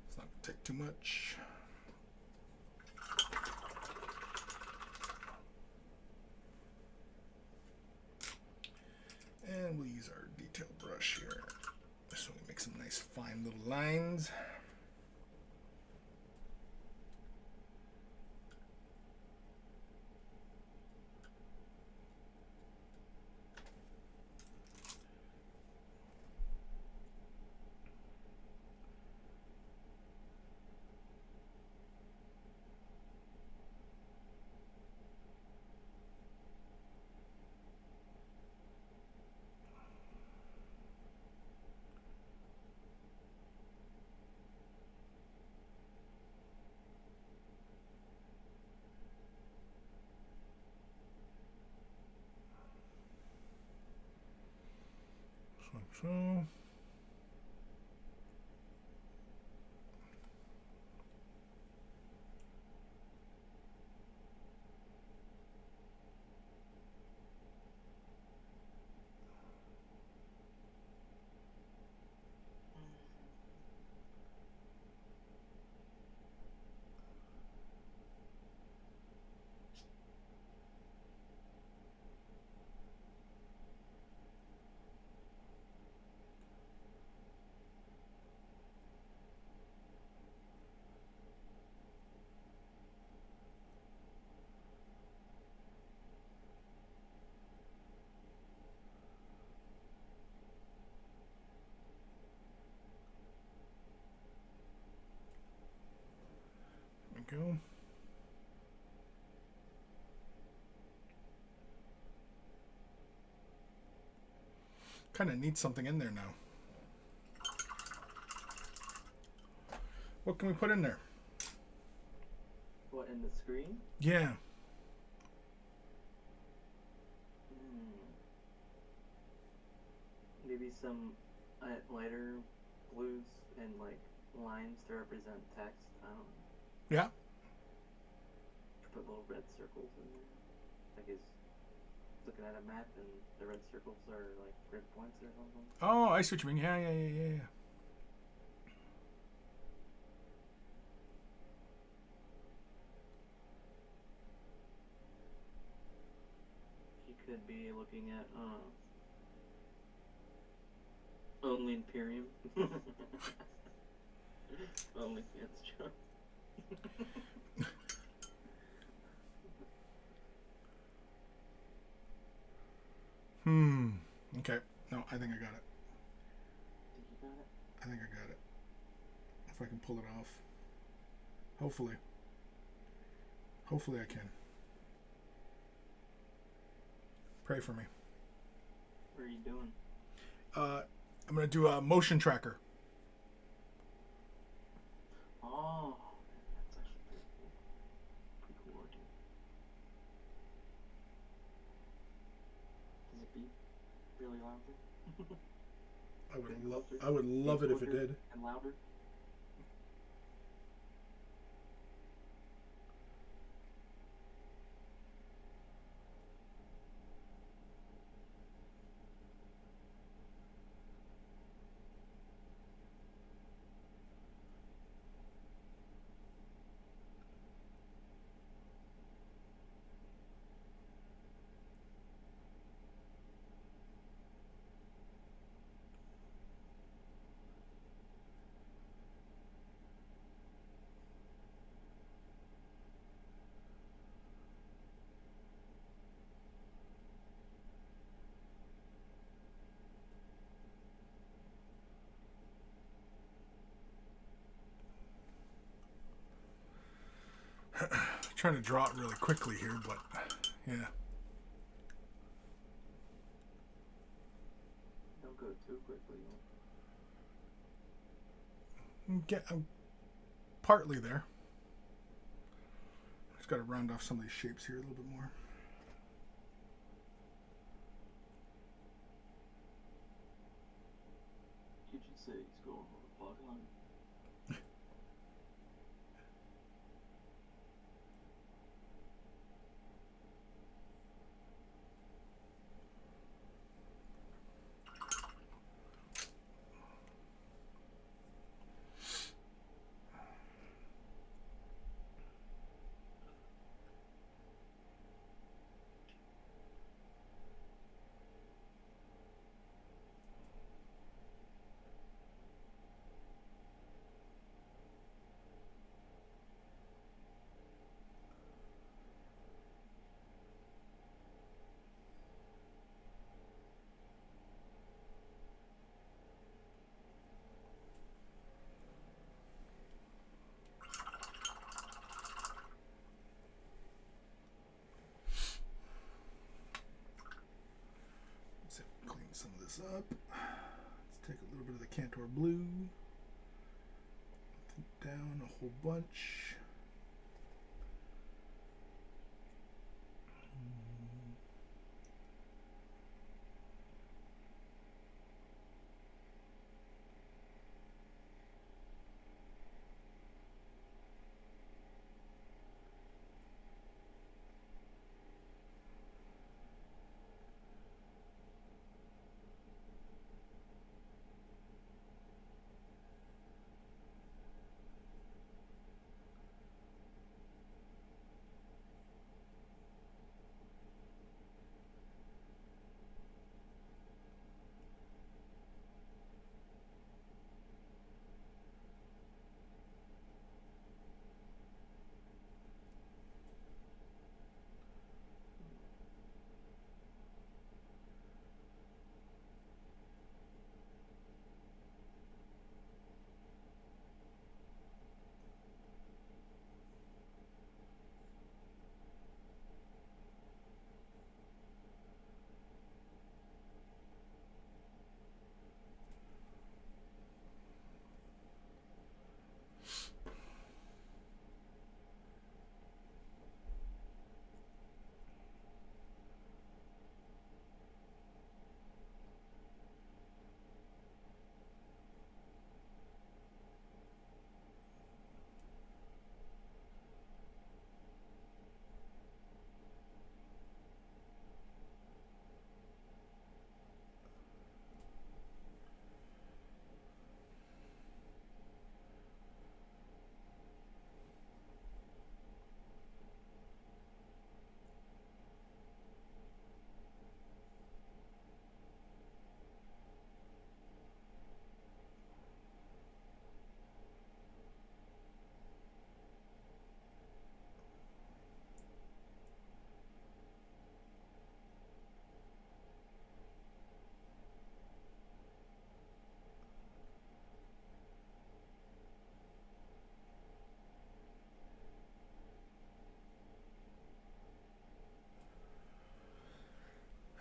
It's not going to take too much. And we'll use our detail brush here so we make some nice fine little lines. So Kind of need something in there now. What can we put in there? What, in the screen? Yeah. Maybe some lighter blues and like lines to represent text. I don't know. Yeah. Put little red circles in there. Like he's looking at a map and the red circles are like grid points or something. Oh, I see what you mean. Yeah. He could be looking at Only Imperium. Only Fans Joe. Okay. No, I think I got it. Think you got it? I think I got it. If I can pull it off. Hopefully. Hopefully I can. Pray for me. What are you doing? I'm going to do a motion tracker. Oh, that's actually pretty cool. Pretty cool looking. Does it beep really loudly? I would love it if it did. And louder? Trying to draw it really quickly here, but yeah. Don't go too quickly. I'm partly there. Just got to round off some of these shapes here a little bit more. You should say he's going on the plug line. Some of this up. Let's take a little bit of the Cantor blue. Down a whole bunch.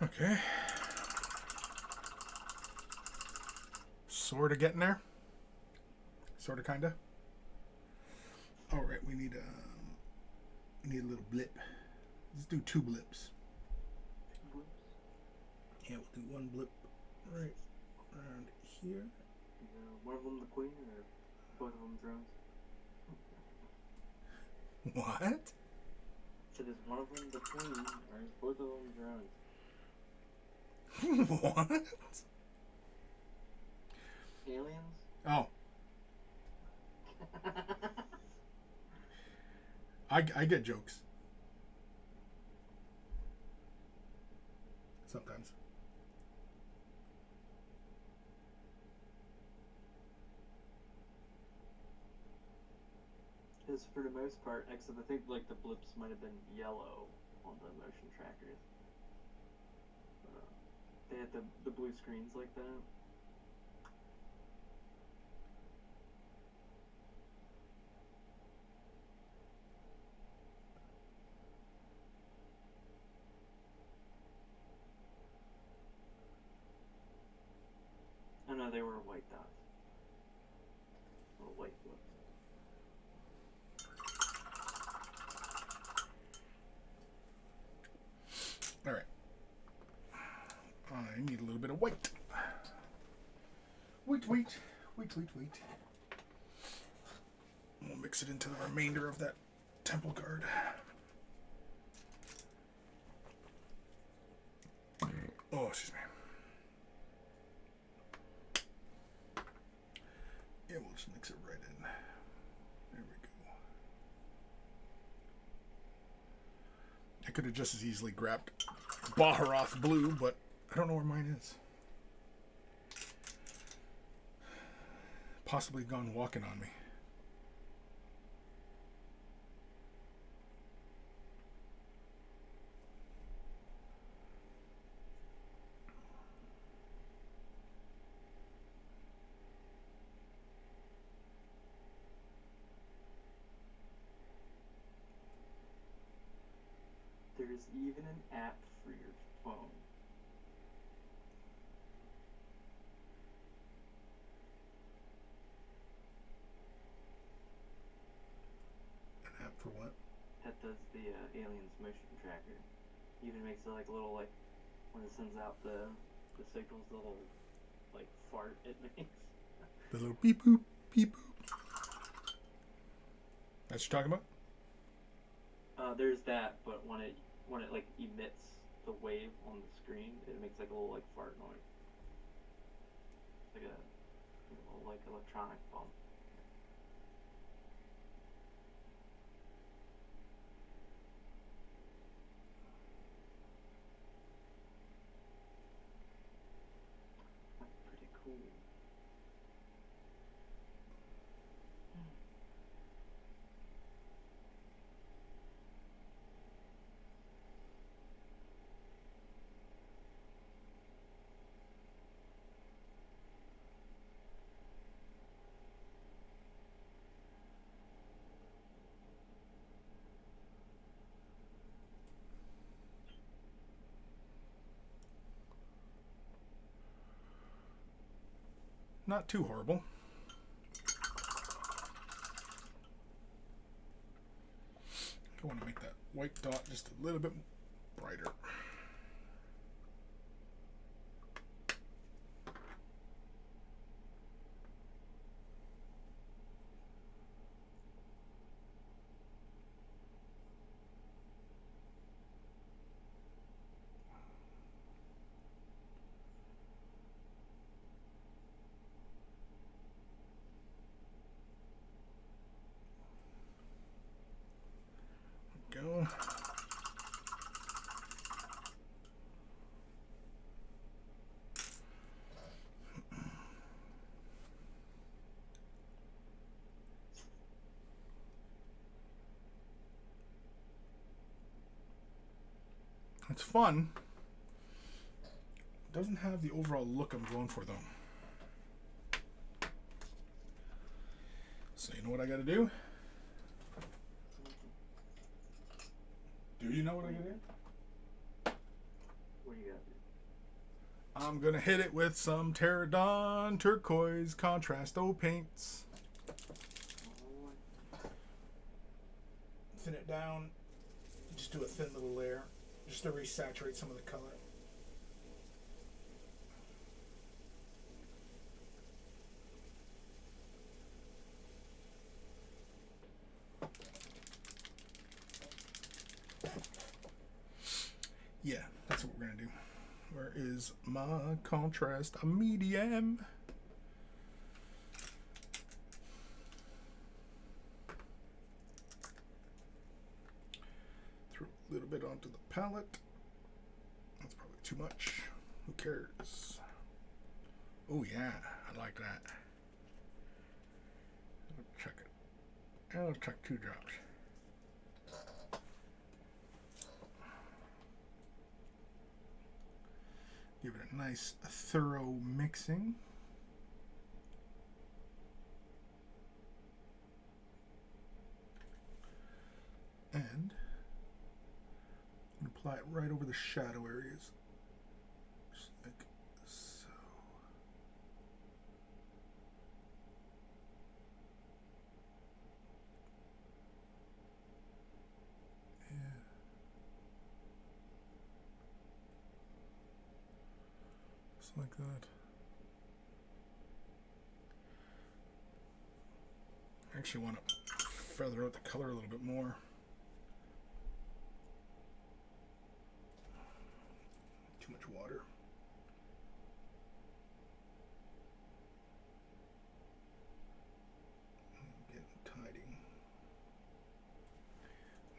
Okay. Sort of getting there. Sort of, kind of. All right, we need a little blip. Let's do 2 blips. Yeah, we'll do 1 blip right around here. One of them the queen, or both of them drones? What? So is one of them the queen, or is both of them drones? What? Aliens? Oh. I get jokes. Sometimes. Because for the most part, except I think like the blips might have been yellow on the motion trackers. They had the blue screens like that. Oh no, they were white dots. Little white blips. All right. I need a little bit of white. Wait. We'll mix it into the remainder of that temple card. Oh, excuse me. Yeah, we'll just mix it right in. There we go. I could have just as easily grabbed Baharoth blue, but I don't know where mine is. Possibly gone walking on me. There's even an app for your phone. An app for what? That does the aliens motion tracker. Even makes it like a little, like, when it sends out the signals, the little like fart it makes. The little beep boop, beep boop. That's what you're talking about? There's that, but when it like emits the wave on the screen, it makes like a little like fart noise. Like a little like electronic bump. That's pretty cool. Not too horrible. I want to make that white dot just a little bit brighter. Go. It's fun. It doesn't have the overall look I'm going for though. So you know what I gotta do? Do you know what I gotta do? What do you got? I'm gonna hit it with some Pterodon turquoise contrasto paints. Thin it down. Just do a thin little layer, just to resaturate some of the color. Yeah, that's what we're gonna do. Where is my contrast? A medium. Throw a little bit onto the palette. That's probably too much. Who cares? Oh yeah, I like that. I'll check it. I'll check 2 drops. Give it a nice, thorough mixing. And apply it right over the shadow areas. Just like so. Yeah. Just like that. I actually want to feather out the color a little bit more. Too much water. Getting tidy.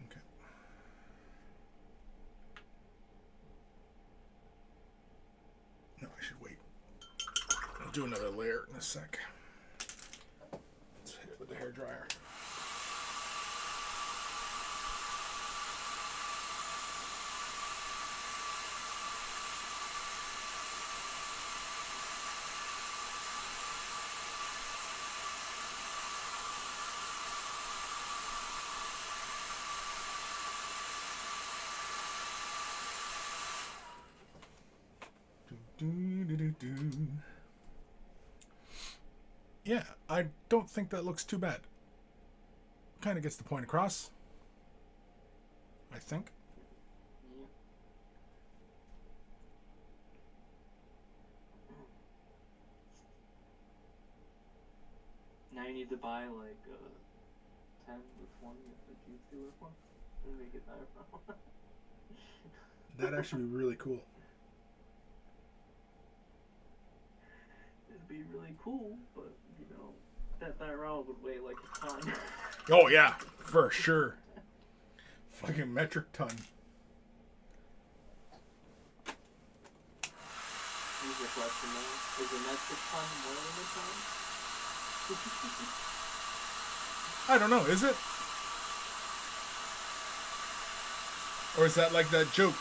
Okay. No, I should wait. I'll do another layer in a sec. Let's hit it with the hairdryer. Yeah, I don't think that looks too bad. Kind of gets the point across, I think. Now you need to buy like 10 to 20 of the Q2 ones and make it better. That'd actually be really cool. It'd be really cool, but you know, that diorama would weigh like a ton. Oh yeah, for sure. Fucking metric ton. Here's your question though. Is a metric ton more than a ton? I don't know, is it? Or is that like that joke?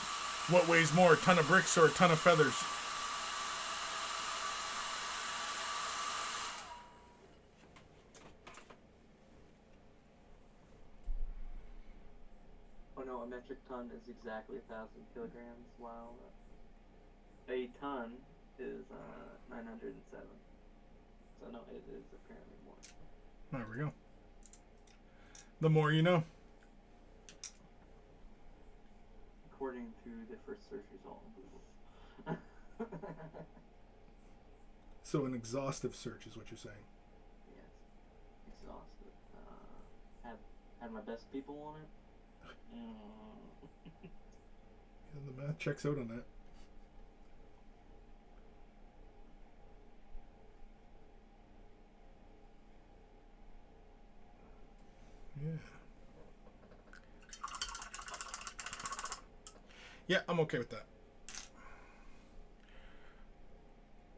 What weighs more, a ton of bricks or a ton of feathers? Oh no, a metric ton is exactly 1,000 kilograms, while a ton is 907. So no, it is apparently more. There we go. The more you know. According to the first search result on Google. So an exhaustive search is what you're saying. Yes, exhaustive. Had my best people on it. Yeah, the math checks out on that. Yeah. Yeah, I'm okay with that.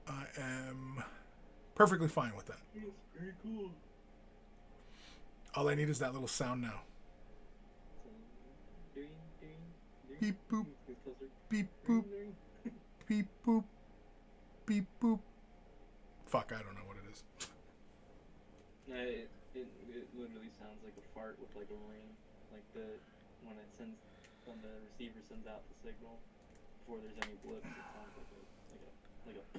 I am perfectly fine with that. It's pretty cool. All I need is that little sound now. Beep boop. Beep boop. Beep boop. Beep boop. Fuck, I don't know what it is. No, it literally sounds like a fart with like a ring. Like when the receiver sends out the signal before there's any blips, it sounds like Like a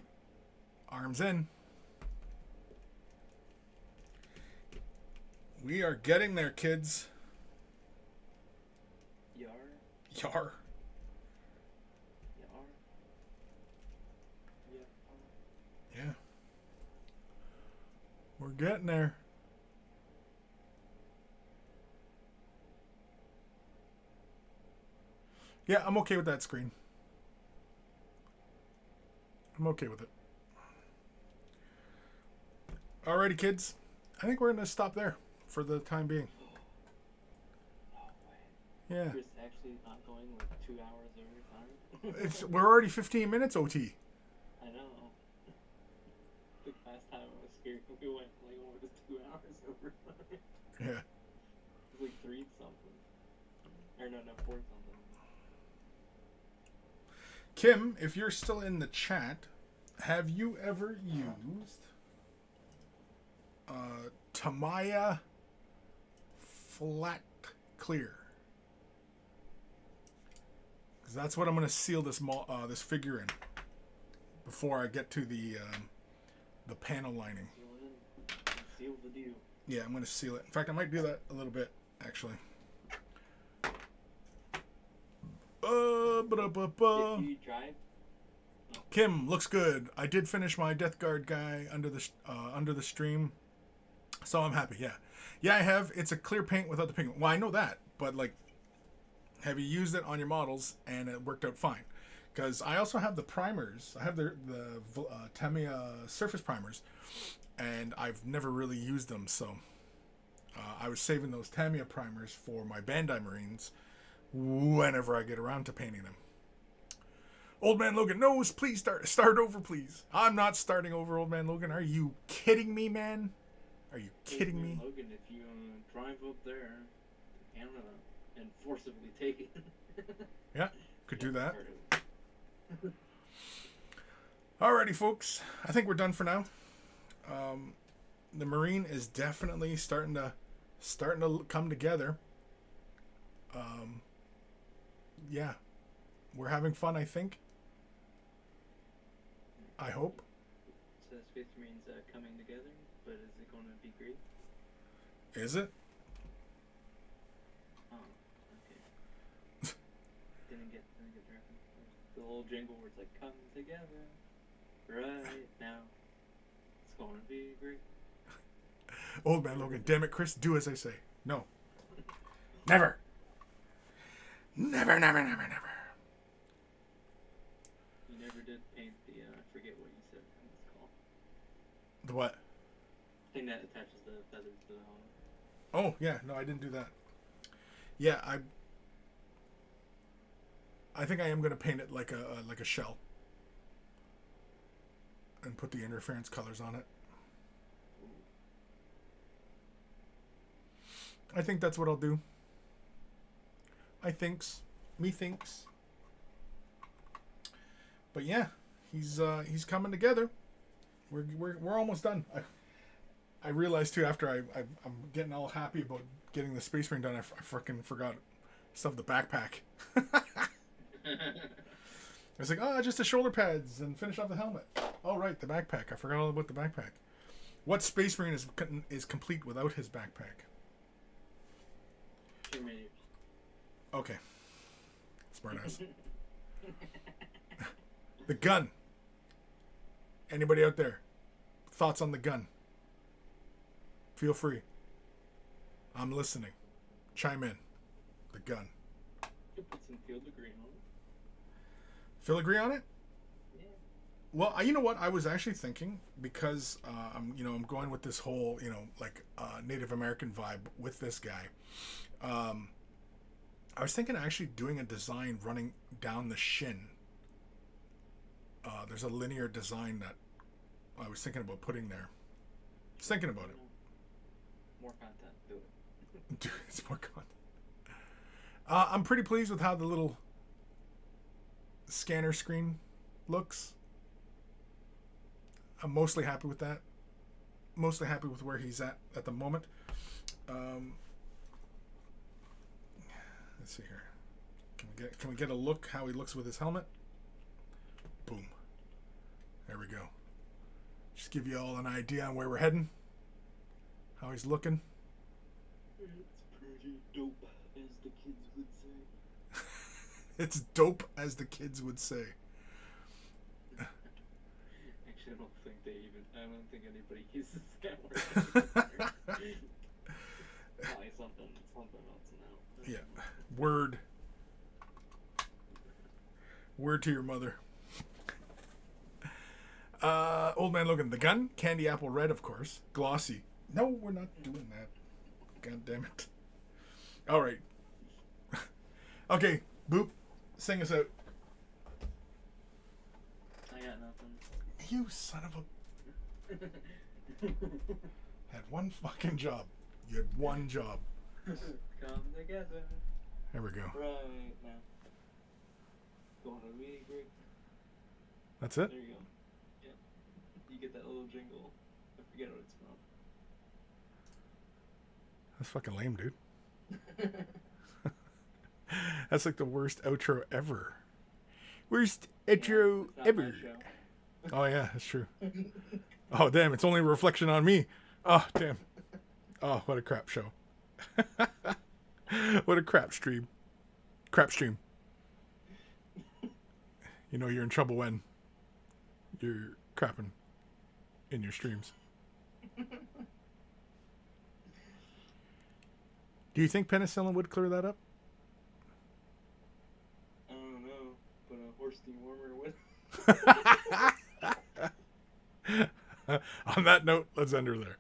Arms in. We are getting there, kids. yar. Yar. Yar. Yeah. Yeah. We're getting there. Yeah, I'm okay with that screen. I'm okay with it. Alrighty, kids. I think we're going to stop there for the time being. No way. Yeah. Chris actually not going like 2 hours over time. We're already 15 minutes OT. I know. The last time I was here, we went like almost 2 hours over time. Yeah. It was like 3 something. Or no, 4 something. Kim, if you're still in the chat, have you ever used Tamiya flat clear? Because that's what I'm going to seal this this figure in before I get to the panel lining. Seal the deal. Yeah, I'm going to seal it. In fact, I might do that a little bit, actually. Did you drive? No. Kim, looks good. I did finish my Death Guard guy under the stream, so I'm happy. Yeah, I have. It's a clear paint without the pigment. Well, I know that, but like, have you used it on your models and it worked out fine? Because I also have the primers. I have the Tamiya surface primers, and I've never really used them. So I was saving those Tamiya primers for my Bandai Marines whenever I get around to painting them. Old Man Logan knows. Please start over, please. I'm not starting over, Old Man Logan. Are you kidding me, man? Are you kidding me? Logan, if you drive up there to Canada and forcibly take it. Yeah, could do that. Alrighty, folks. I think we're done for now. The Marine is definitely starting to come together. Yeah, we're having fun, I think. I hope. So Space Marines coming together, but is it going to be great? Is it? Oh, okay. didn't get the reference. The little jingle where it's like, come together right now. It's going to be great. Old Man Logan, damn it, Chris, do as I say. No. Never. Never, never, never, never. You never did paint the, I forget what you said it's called. The what? Thing that attaches the feathers to the helmet. Oh, yeah, no, I didn't do that. Yeah, I think I am going to paint it like a shell. And put the interference colors on it. I think that's what I'll do. Methinks. But yeah, he's coming together. We're almost done. I realized too after I'm getting all happy about getting the Space Marine done. I freaking forgot stuff the backpack. I was like, just the shoulder pads and finish off the helmet. Oh right, the backpack. I forgot all about the backpack. What Space Marine is complete without his backpack? Okay. Smart ass. The gun. Anybody out there? Thoughts on the gun? Feel free. I'm listening. Chime in. The gun. You put some field degree on it. Filigree on it? Yeah. Well, you know what? I was actually thinking because I'm going with this whole Native American vibe with this guy. I was thinking of actually doing a design running down the shin. There's a linear design that I was thinking about putting there. Just thinking about it. More content. Do it. Dude, it's more content. I'm pretty pleased with how the little scanner screen looks. I'm mostly happy with that. Mostly happy with where he's at the moment. Let's see here. Can we get a look how he looks with his helmet? Boom. There we go. Just give you all an idea on where we're heading. How he's looking. It's pretty dope, as the kids would say. It's dope, as the kids would say. Actually, I don't think anybody uses that word. Probably something else now. Yeah. Word to your mother. Old Man Logan, the gun, candy apple red, of course. Glossy. No, we're not doing that. God damn it. All right. Okay, Boop, sing us out. I got nothing. You son of a... Had one fucking job. You had one job. Come together. There we go. Right now. Going to really great. That's it? There you go. Yeah. You get that little jingle. I forget what it's from. That's fucking lame, dude. That's like the worst outro ever. Worst outro ever. Oh yeah, that's true. Oh damn, it's only a reflection on me. Oh damn. Oh, what a crap show. What a crap stream. Crap stream. You know you're in trouble when you're crapping in your streams. Do you think penicillin would clear that up? I don't know, but a horse dewormer would. On that note, let's end her there.